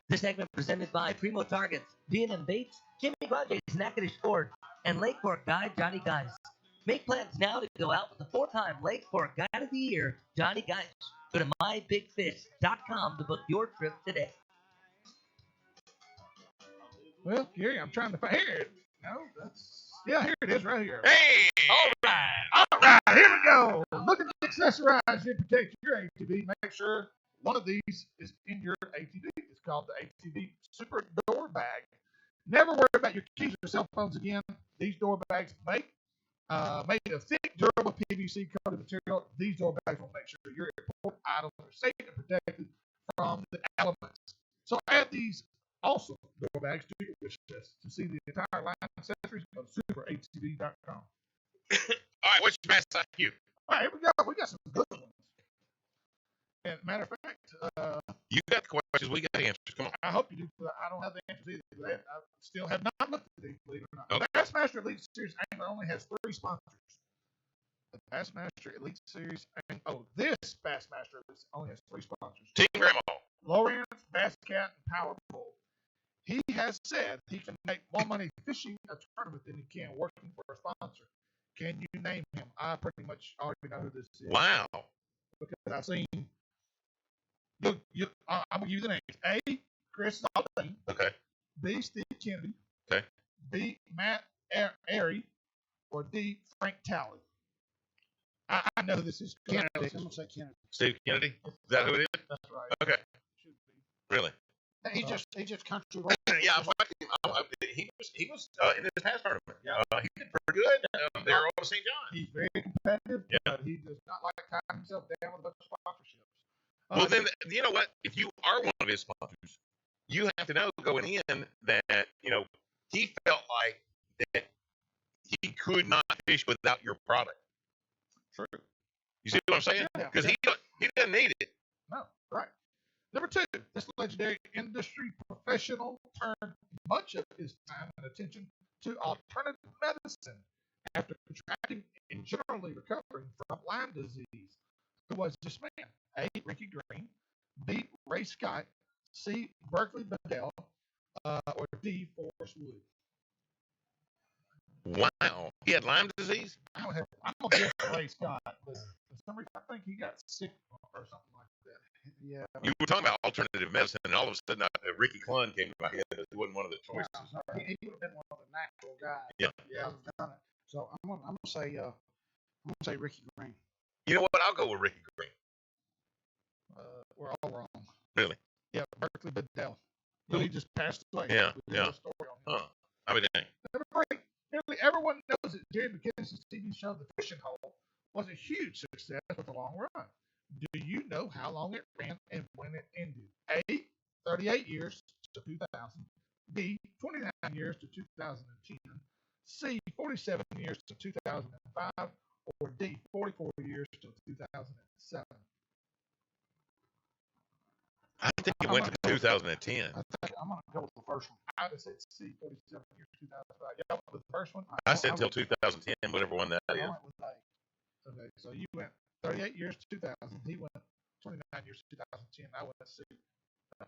This segment presented by Primo Targets, B&M Bates, Jimmy Grande's Natchitoches Ford, and Lake Fork guide Johnny Geis. Make plans now to go out with the 4-time Lake Fork Guide of the Year, Johnny Geis. Go to mybigfish.com to book your trip today. Well, Gary, I'm trying to find here. No, here it is right here. Hey! All right, here we go. Looking to accessorize and protect your ATV. Make sure one of these is in your ATV. It's called the ATV Super Door Bag. Never worry about your keys or cell phones again. These door bags made of thick, durable PVC coated material. These door bags will make sure your important items are safe and protected from the elements. So add these awesome door bags to your wish list. To see the entire line of accessories, go to superatv.com. All right, what's your best IQ? All right, here we go. We got some good ones. And matter of fact, You got the questions, we got the answers. Come on. I hope you do. I don't have the answers either. I still have not looked at these, believe it or not. Okay. The Bassmaster Elite Series Angler only has 3 sponsors. The Bassmaster Elite Series, this Bassmaster Elite only has 3 sponsors. Team Grandma. Lawrence, Bass Cat, and Powerful. He has said he can make more money fishing a tournament than he can working for a sponsor. Can you name him? I pretty much already know who this is. Wow. Because I've seen. I'm gonna give you the names. A. Chris Zaldane. Okay. B. Steve Kennedy. Okay. B. Matt Airy. Or D. Frank Talley. I know who this is. Kennedy. I'm gonna say Kennedy. Steve Kennedy? Is that who it is? That's right. Okay. Should be. Really? He just country. Yeah, I watched him. He was in the past tournament. He did pretty good. They were all St. John. He's very competitive, Yeah. but he does not like tying himself down with a bunch of sponsorships. Well, then, you know what? If you are one of his sponsors, you have to know going in that, he felt like that he could not fish without your product. True. You see what I'm saying? Yeah. Because he doesn't need it. No, right. Number 2, this legendary industry professional turned much of his time and attention to alternative medicine after contracting and generally recovering from Lyme disease. Who was this man? A. Ricky Green, B. Ray Scott, C. Berkeley Bedell, or D. Forrest Wood. Wow. He had Lyme disease? I'm gonna guess Ray Scott, but for some reason I think he got sick or something like that. Yeah. You were talking about alternative medicine, and all of a sudden Ricky Clunn came to my head. He wasn't one of the choices. He would have been one of the natural guys. Yeah. Yeah. So I'm gonna say Ricky Green. You know what? I'll go with Ricky Green. We're all wrong. Really? Yeah, Berkeley Bedell. He just passed away. Yeah, We did yeah. a story on him. Huh. I mean, dang. Number 3, nearly everyone knows that Jerry McKinnon's TV show, The Fishing Hole, was a huge success with a long run. Do you know how long it ran and when it ended? A. 38 years to 2000. B. 29 years to 2010. C. 47 years to 2005. Or D. 44 years to 2007. I think it went to 2010. I'm gonna go with the first one. I would have said C. 47 years to 2005. Yeah, with the first one. I said till 2010, whatever one that I is. went with A. Okay, so you went 38 years to 2000. He went 29 years to 2010. I went C.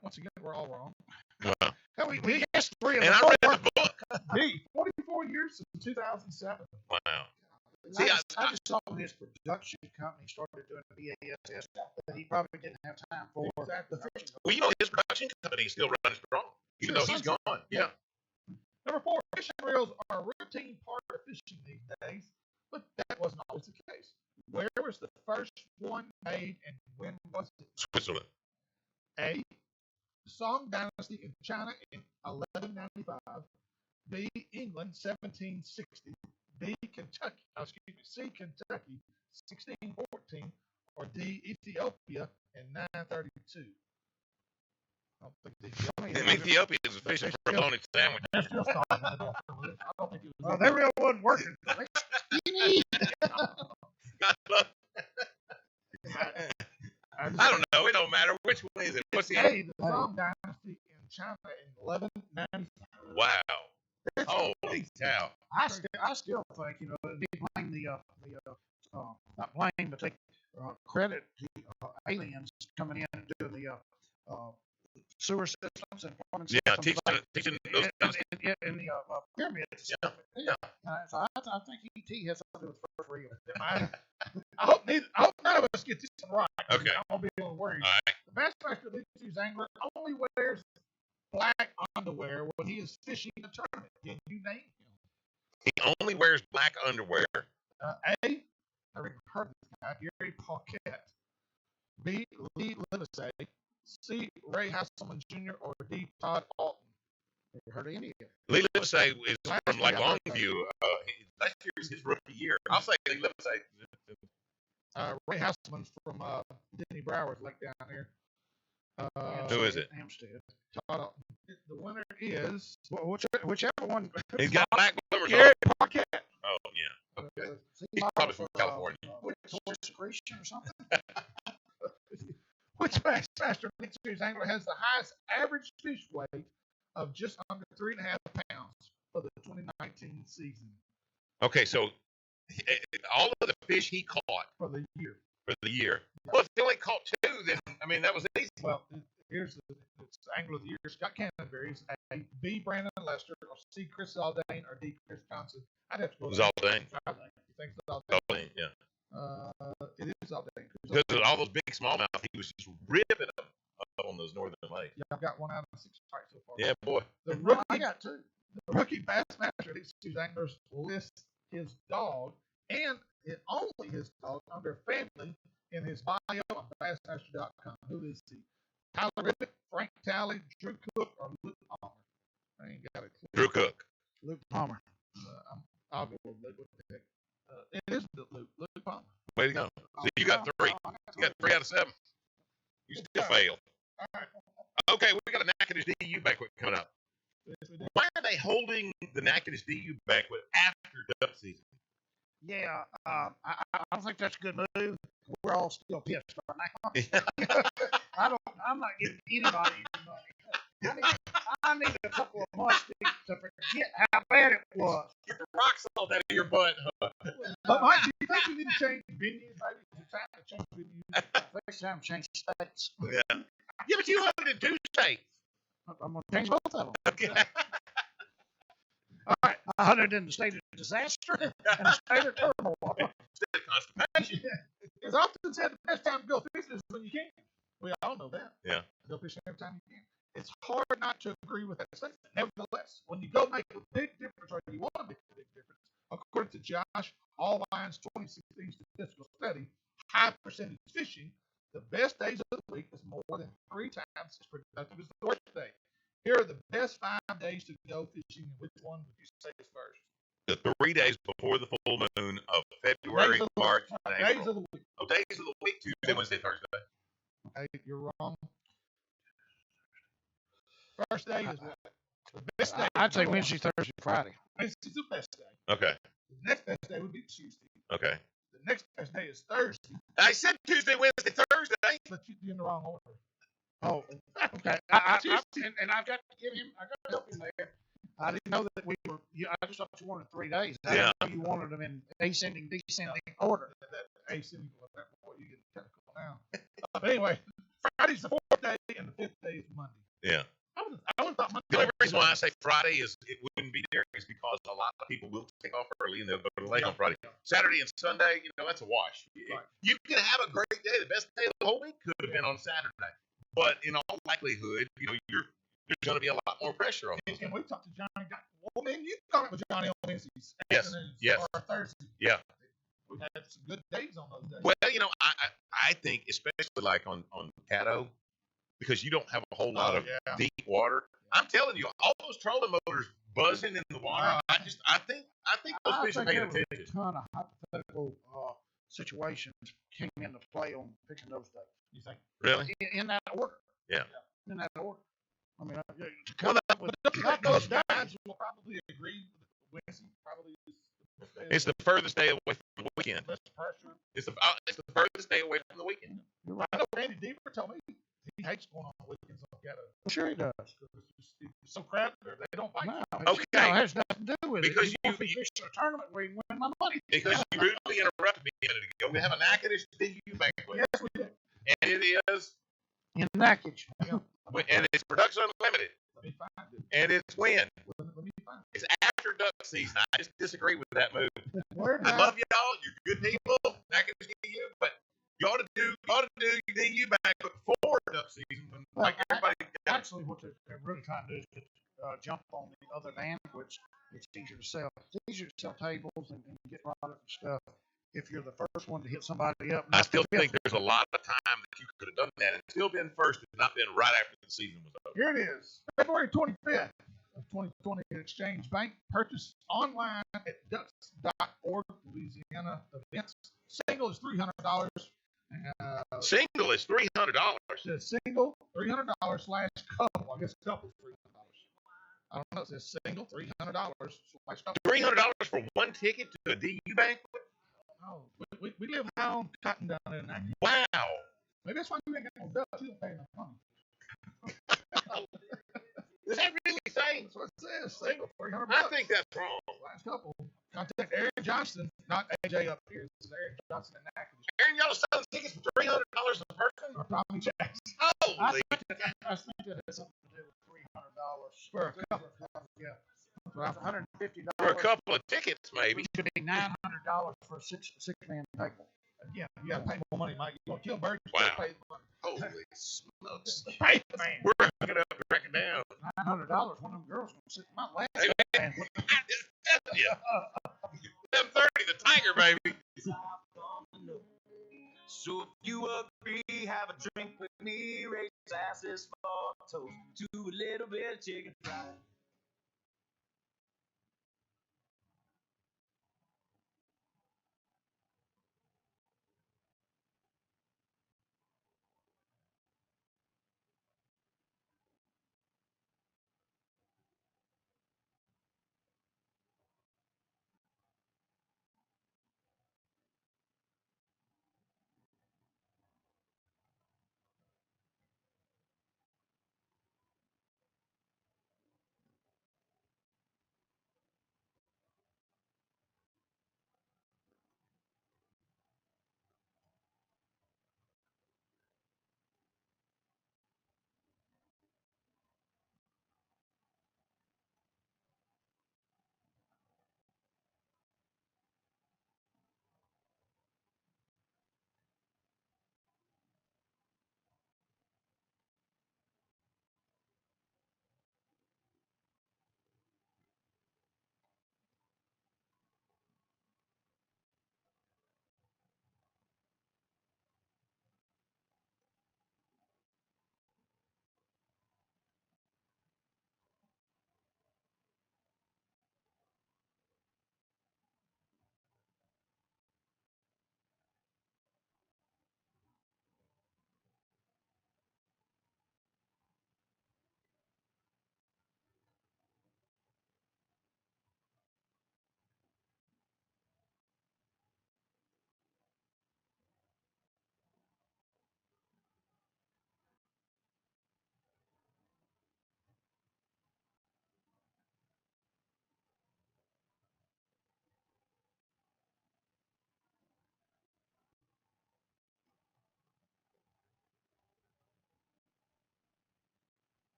Once again, we're all wrong. Wow. Hell, we guessed 3 of And the I 4. read the book. B. 44 years to 2007. Wow. See, I just saw when his production company started doing BASS that he probably didn't have time for Exactly. the fishing. Well, his production company is still running strong, even though he's gone. Yeah. Number 4, fishing reels are a routine part of fishing these days, but that wasn't always the case. Where was the first one made and when was it? Switzerland. A. Song Dynasty in China in 1195. B. England 1760. B. C. Kentucky 1614. Or D. Ethiopia in 932. I don't think In Ethiopia is fishing for a bologna sandwich. They're still starting. I don't think it was. Well, that reel wasn't working. I don't know. It don't matter. Which one is it? What's the A. The Song Dynasty in China in 1195. Wow. Holy cow. I still think, he blamed the not blame, but take credit the aliens coming in and doing the sewer systems and plumbing Yeah, systems teaching those kinds of in the pyramids. yeah. So I think ET has something to do with first real. I hope none of us get this right. Okay. I'm gonna be a little worried. All right. The Bassmaster Elite Series angler only wears black underwear when he is fishing a tournament. Can you name him? He only wears black underwear. A. I never heard of this guy. Gary Paquette. B. Lee Livesey. C. Ray Hasselman Jr. or D. Todd Alton. Never heard of any of them. Lee Livesey is from like year, Longview. Last year was his rookie year. I'll say Lee Livesey. Ray Hasselman's from Denny Brower's Lake down here. Who is it? Hampstead. Todd Alton. The winner is whichever one. He's got black bloomers on. Gary Paquette. Oh yeah. Okay. He's He's probably from California. Torch secretion or something. Which Bassmaster Elite Series angler has the highest average fish weight of just under 3.5 pounds for the 2019 season? Okay, so all of the fish he caught For the year. Well, if he only caught 2, then I mean that was easy. Well, here's the angler of the year: Scott Canterbury's A. B. Brandon Lester, or C. Chris Zaldane, or D. Chris Johnson. I'd have to go. Zaldane. You think Zaldane? Zaldane, yeah. It is Zaldane. Because all those big smallmouth, he was just ripping them up on those northern lakes. Yeah, I've got 1 out of 6 strikes so far. Yeah, boy. The rookie, I got 2. The rookie Bassmaster Elite Series anglers list his dog and only his dog under family in his bio on Bassmaster.com. Who is he? Tyler Ribbitt, Frank Talley, Drew Cook, or Luke Palmer? I ain't got it. Drew Cook. Luke Palmer. I'll go with Luke. What the heck? It is Luke Palmer. Way to go. So you got 3. You got 3 out of 7. You still failed. All right. Okay, we got a Natchitoches DU banquet coming up. Why are they holding the Natchitoches DU banquet after duck season? Yeah, I don't think that's a good move. We're all still pissed right now. I'm not giving anybody any money. I need a couple of months to forget how bad it was. Get the rocks all out of your butt. But Mike, do you think we need to change venues? Maybe it's time to change venues. Next time, change states. Yeah. Yeah, but you hunted in 2 states. I'm gonna change both of them. Okay. All right, I hunted in the state of disaster and the state of turmoil. State of constipation. It's often said the best time to go fishing is when you can. We all know that. Yeah. Go fishing every time you can. It's hard not to agree with that statement. Nevertheless, when you go make a big difference, or you want to make a big difference, according to Josh Allwine's 2016 statistical study, high percentage fishing, the best days of the week is more than 3 times as productive as the worst day. Here are the best 5 days to go fishing, and which one would you say is first? The 3 days before the full moon of February, March, and April. Days of the week. Oh, days of the week, Tuesday, Wednesday, Thursday. Hey, you're wrong. First day is what? The best day. I'd say Wednesday, Thursday, Friday. Wednesday's the best day. Okay. The next best day would be Tuesday. Okay. The next best day is Thursday. I said Tuesday, Wednesday, Thursday. But you're in the wrong order. Oh, okay. And I've got to give him. I got to help him there. I didn't know that we were. I just thought you wanted 3 days. I didn't know you wanted them in ascending, descending order. That ascending order. Boy, you get technical now. But anyway, Friday's the 4th day, and the 5th day is Monday. Yeah. I would thought Monday. The only reason why I say Friday is it wouldn't be there is because a lot of people will take off early and they'll go to the lake on Friday. Saturday and Sunday, that's a wash. Right. You can have a great day. The best day of the whole week could have been on Saturday. But in all likelihood, there's going to be a lot more pressure on those. And we talked to Johnny. Well, man, you talked with Johnny on Wednesdays. Yes. Or Thursday. Yeah. We've had some good days on those days. Well, I think especially like on Caddo, because you don't have a whole lot of deep water. I'm telling you, all those trolling motors buzzing in the water. I think those fish are paying attention. A ton of hypothetical situations came into play on picking those days. You think? Really? In that order. Yeah. In that order. I mean, to come up with those days, we'll probably agree with Wednesday. Probably it's the furthest day away from the weekend. Less pressure. It's the furthest day away from the weekend. You're right. I know Randy Deaver told me he hates going on the weekends on Caddo. Sure he does. some crap. They don't like. No, Okay. it has nothing to do with Because it. You fish a tournament where you win my money. Because you rudely interrupted me a minute ago. We have a Natchitoches DU banquet. Yes, we do. And it is, In Natchitoches. and it's production unlimited. Let me find it. And it's when? Let me find it. It's after duck season. I just disagree with that move. Where I love y'all. You're good people. Natchitoches DU, but you ought to do your DU banquet before duck season. When, like everybody. Actually, what they're really trying to do is just, jump on the other banquets. It's easier to sell. It's easier to sell tables and get product and stuff. If you're the first one to hit somebody up. I still think there's a lot of time that you could have done that and still been first and not been right after the season was over. Here it is. February 25th of 2020 at Exchange Bank. Purchase online at ducks.org, Louisiana events. Single is $300. Single is $300. The single $300 / couple. I guess couple is $300. I don't know. It says single $300 / couple. $300 for one ticket to a DU banquet? No, we live high on cotton down there in that. Wow. Maybe that's why you ain't got no ducks. You don't pay enough money. Is that really saying? That's what it says. Single $300. I think that's wrong. Last couple. Contact Aaron Johnson, not AJ up here. This is Aaron Johnson in Natchitoches. Aaron, y'all selling tickets for $300 a person? Or Tommy Jacks. Holy. I think that has something to do with $300 for a couple. Yeah. $150 For a couple of tickets, maybe. Which could be $900 for a six-man table. Yeah, you gotta pay more money, Mike. You gonna kill birds? You Wow. gotta pay the money. Holy smokes. Pay the man. We're hooking up and breaking down. $900. One of them girls gonna sit in my lap. Hey, man, I just tell you. 7:30, the Tiger, baby. So if you agree, have a drink with me, raise glasses for a toast to a little bit of chicken fried.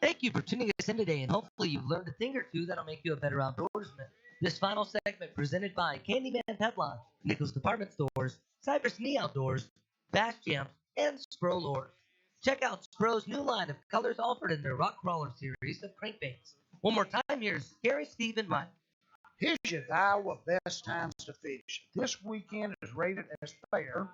Thank you for tuning us in today, and hopefully you've learned a thing or two that'll make you a better outdoorsman. This final segment presented by Candyman Petlon, Nichols Department Stores, Cypress Knee Outdoors, Bass Jams, and Spro Lord. Check out Spro's new line of colors offered in their Rock Crawler series of crankbaits. One more time, here's Gary, Steve, and Mike. Here's your Iowa best times to fish. This weekend is rated as fair,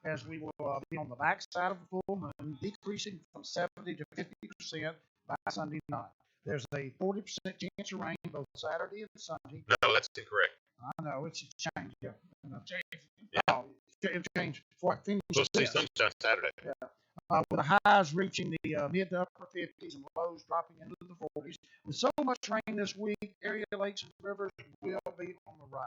as we will be on the backside of the full moon, decreasing from 70 to 50% by Sunday night. There's a 40% chance of rain both Saturday and Sunday. No, that's incorrect. I know, it's changed. Yeah. Oh, it changed before I finished. We'll see this. sunshine Saturday. With the highs reaching the mid to upper 50s and lows dropping into the 40s. With so much rain this week, area lakes and rivers will be on the rise.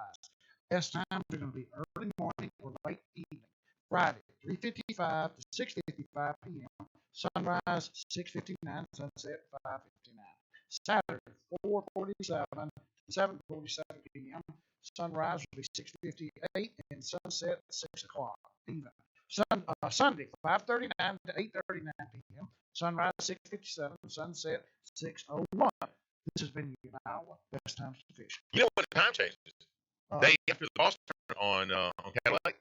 Best times are going to be early morning or late evening. Friday, 3:55 to 6:55 p.m. Sunrise 6:59, sunset 5:59. Saturday 4:47 to 7:47 p.m. Sunrise will be 6:58 and sunset 6 o'clock even. Sunday 5:39 to 8:39 p.m. Sunrise 6:57, sunset 6:01. This has been your Iowa best times to fish. You know what the time changes? Day after the Boston on Cadillac,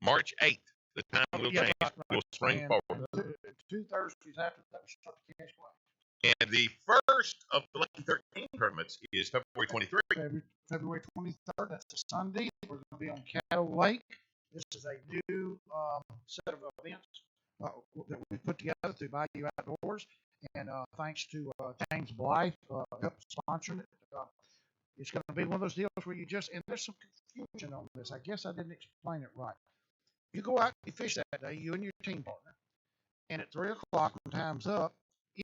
March 8th. The time will change. Will spring forward. 2 Thursdays after that, we start the cash play. And the first of the Lucky 13 tournaments is February 23rd. February 23rd. That's a Sunday. We're going to be on Caddo Lake. This is a new set of events that we put together through Bayou Outdoors. And thanks to James Blythe helped sponsor it. It's going to be one of those deals where you just, and there's some confusion on this. I guess I didn't explain it right. You go out, you fish that day, you and your team partner, and at 3 o'clock when time's up,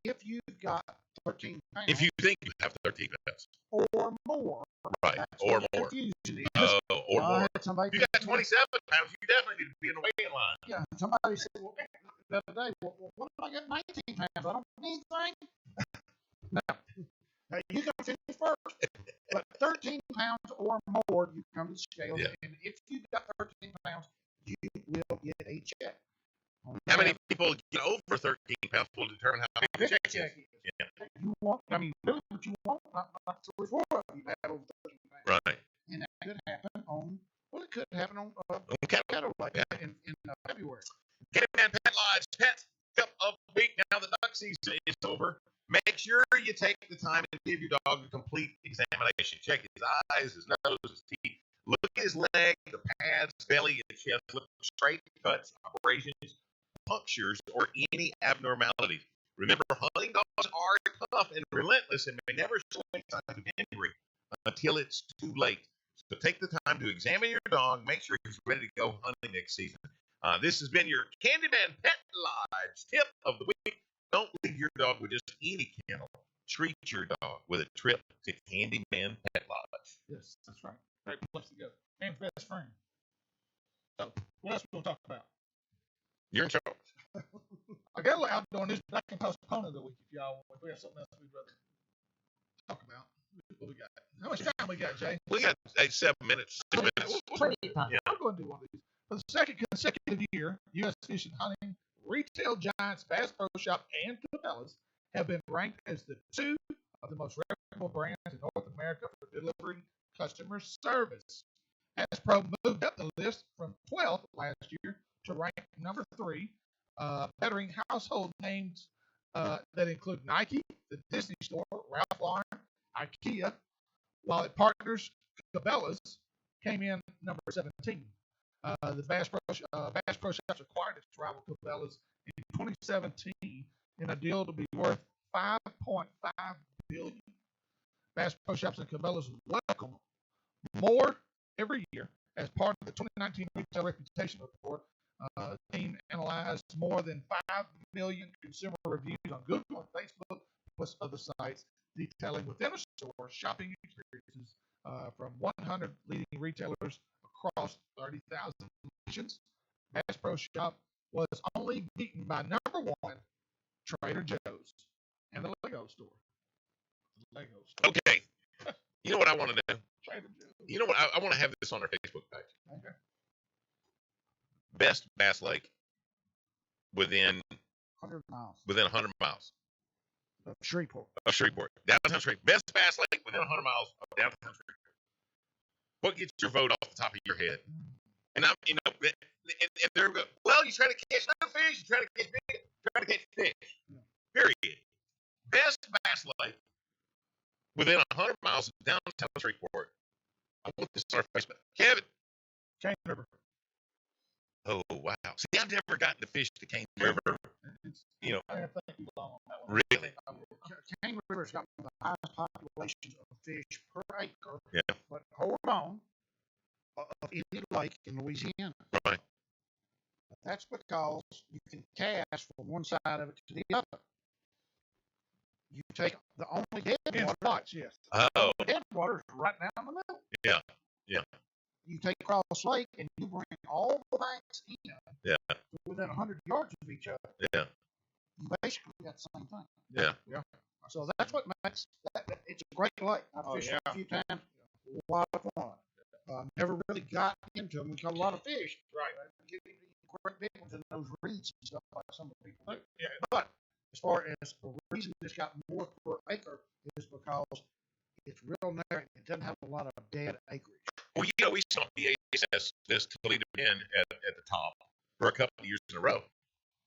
if you've got 13 pounds. If you think you have 13 pounds. Or more. Right, or more. Or more. If you got 27 pounds, you definitely need to be in the weighing line. Yeah, somebody said, well, the other day, well, what if I get 19 pounds? I don't need anything. No. You can finish first. But 13 pounds or more, you come to the scales. Yeah. And if you've got 13 pounds, you will get a check. How many people get over 13 pounds will determine how big the check is. Yeah. You want, I mean, really what you want, not 3 or 4 of you have over 13 pounds. Right. And that could happen on, Cattle like in February. Cattleman Pet Lodge Pet Cup of the Week. Now the duck season is over. Make sure you take the time and give your dog a complete examination. Check his eyes, his nose, his teeth. Look at his leg, the pads, belly, and chest. Look for straight cuts, abrasions, punctures, or any abnormalities. Remember, hunting dogs are tough and relentless and may never show any signs of injury until it's too late. So take the time to examine your dog, make sure he's ready to go hunting next season. This has been your Candyman Pet Lodge tip of the week. Don't leave your dog with just any kennel. Treat your dog with a trip to Candyman Pet Lodge. Yes, that's right. Great place to go. And best friend. So, what else we going to talk about? You're in charge. I got a little outdoor news, but I can postpone it a week if y'all want. If we have something else we'd rather talk about. What we got? How much time we got, Jay? We got 7 minutes. 6 minutes. Plenty of time. Yeah. I'm going to do one of these. For the second consecutive year, U.S. Fish and Hunting retail giants Bass Pro Shop and Cabela's have been ranked as the 2 of the most reputable brands in North America for delivering customer service. Bass Pro moved up the list from 12th last year to rank number 3, bettering household names that include Nike, the Disney Store, Ralph Lauren, IKEA, while it partners Cabela's came in number 17. The Bass Pro Shops acquired its rival Cabela's in 2017 in a deal to be worth $5.5 billion. Bass Pro Shops and Cabela's welcome more every year as part of the 2019 Retail Reputation Report. The team analyzed more than 5 million consumer reviews on Google and Facebook, plus other sites detailing within a store shopping experiences from 100 leading retailers across 30,000 nations. Bass Pro Shop was only beaten by number 1, Trader Joe's, and the Lego Store. Okay. You know what I want to do? Trader Joe's. You know what? I want to have this on our Facebook page. Okay. Best Bass Lake within 100 miles. Within 100 miles. Of Shreveport. Downtown Shreveport. Best Bass Lake within 100 miles of downtown Shreveport. What gets your vote off the top of your head? And I'm, and they're going, well, you try to catch little fish, you try to catch big, try to catch fish. Period. Best Bass Lake within 100 miles of downtown Shreveport. I want this on our Facebook. Kevin. Cane River. Oh, wow. See, I've never gotten to fish the Cane River. You know, really? Cane River's got the highest populations of fish per acre. Yeah. But hold on, of any lake in Louisiana. Right. That's because you can cast from one side of it to the other. You take the only dead water. Spots, yes. Oh. The dead water is right down the middle. Yeah. Yeah. you take Cross Lake and you bring all the banks in Yeah. within 100 yards of each other. Yeah. You basically got the same thing. Yeah. Yeah. So that's what makes that. It's a great lake. I've fished it a few times. A lot of fun. Never really got into them. We caught a lot of fish. Right. Get great big ones in those reeds and stuff like some people do. Yeah. But as far as the reason it's got more per acre is because it's real narrow. It doesn't have a lot of dead acreage. Well, we saw PAs as this Toledo Bend at the top for a couple of years in a row.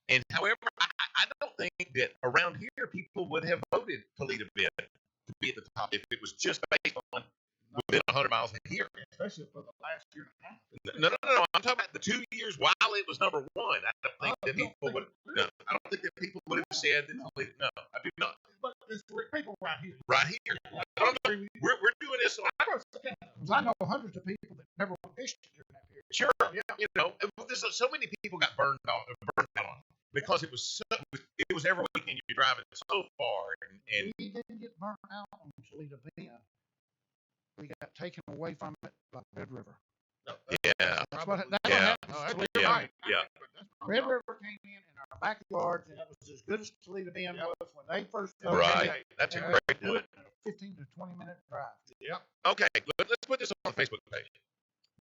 And however, I don't think that around here people would have voted Toledo Bend to be at the top if it was just based on within 100 miles of here. Especially for the last year and a half. No. I'm talking about the 2 years while it was number one. I don't think that people would. No, I don't think that people would have said that. No, I do not. But there's people right here. Right here. I don't know. We're doing this. So I know hundreds of people that never fished during that period. sure, there's so many people got burned out on it because it was every weekend you're driving so far and we didn't get burnt out on Toledo Bend. We got taken away from it by Red River. yeah. That's what happened. Yeah. Red River came in our backyards, and it was as good as Toledo Bend was when they first Right. That's a great one. 15 to 20-minute drive. Yep. Okay, let's put this on the Facebook page.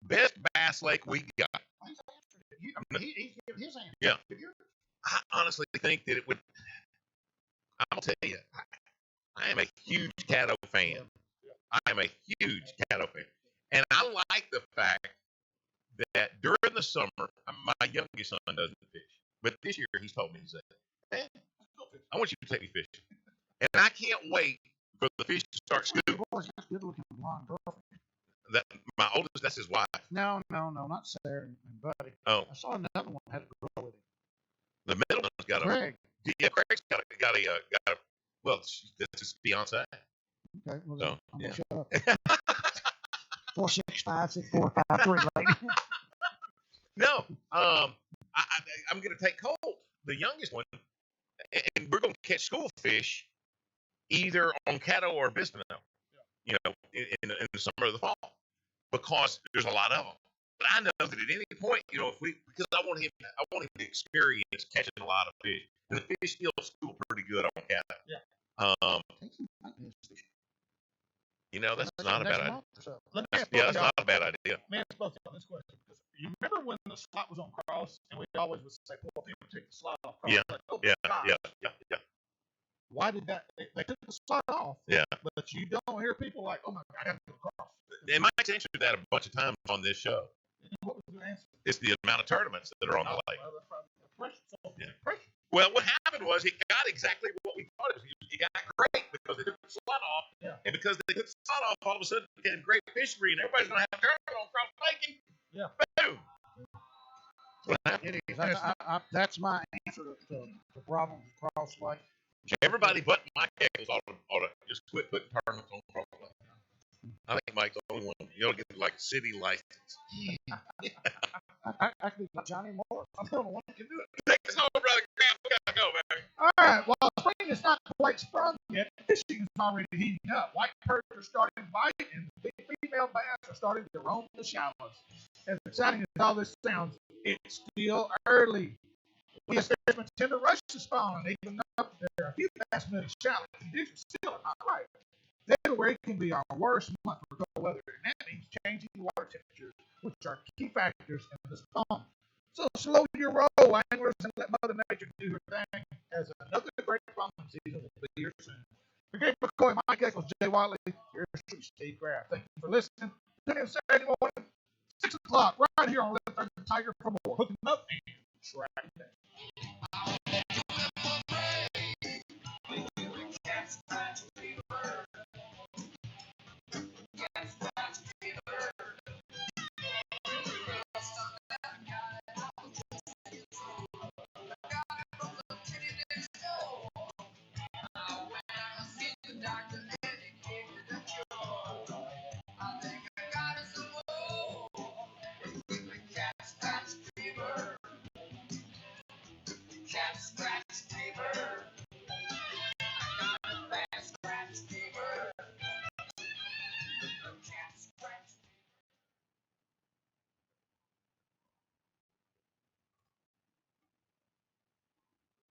Best bass lake we got. He gave his answer. Yeah. I honestly think that it would. I'll tell you, I am a huge Caddo fan. I am a huge Caddo fan. And I like the fact that during the summer, my youngest son doesn't fish. But this year, he's told me, he said, "Man, I want you to take me fishing." And I can't wait for the fish to start scooping. Boy's got a good-looking blonde girlfriend. My oldest, that's his wife. No, not Sarah and Buddy. Oh, I saw another one had a girl with him. the middle one's got a. Greg. Yeah, Craig's got a. Well, that's his fiance. Okay, well, So, I'm yeah. gonna shut up. 465-6453, lady. No, I'm going to take Colt, the youngest one, and we're going to catch school fish either on Caddo or Bisbee, in the summer or the fall, because there's a lot of them. But I know that at any point, because I want him to experience catching a lot of fish, and the fish still school pretty good on Caddo. Yeah. That's not a bad idea. Let me ask Yeah, that's not a bad idea. Let me ask both of y'all this question. You remember when the slot was on Cross, and we always would say, "Pull up here and take the slot off Cross." Yeah. Like, oh, Yeah, gosh. yeah. Why did that? They took the slot off. Yeah. But you don't hear people like, "Oh my God, I got to go across." And Mike's answered that a bunch of times on this show. What was your answer? It's the amount of tournaments that are on the lake. Well, that's probably the pressure. So, Yeah. pressure. Well, what happened was it got exactly what we thought it was. It got great because they took the slot off, Yeah. and because they took the slot off, all of a sudden it became great fishery, and everybody's going to have tournament on Cross Lake. Yeah. Boom. What happened? It is. That's my answer to the problem with Cross Lake. Everybody but Mike Eccles ought to just quit putting tournaments on Cross Lake. I think Mike's the only one. You ought to get like city license. I could be Johnny Moore. I'm the only one that can do it. Take us home, brother. We got to go, man. All right. Well, spring is not quite sprung yet. Fishing is already heating up. White perch are starting to bite, and the big female bass are starting to roam the shallows. As exciting as all this sounds, it's still early. We as fishermen tend to rush to spawn, and even though there are a few bass in the shallow, conditions still are not right. February can be our worst month for cold weather, and that means changing water temperatures, which are key factors in this spawn. So slow your roll, anglers, and let Mother Nature do her thing, as another great spawning season will be here soon. For Gabe McCoy, Mike Eccles, Jay Wiley, here's Steve Graff. Thank you for listening. Tune in Saturday morning, 6 o'clock, right here on Live the Tiger for more. Hooking up and tracking down.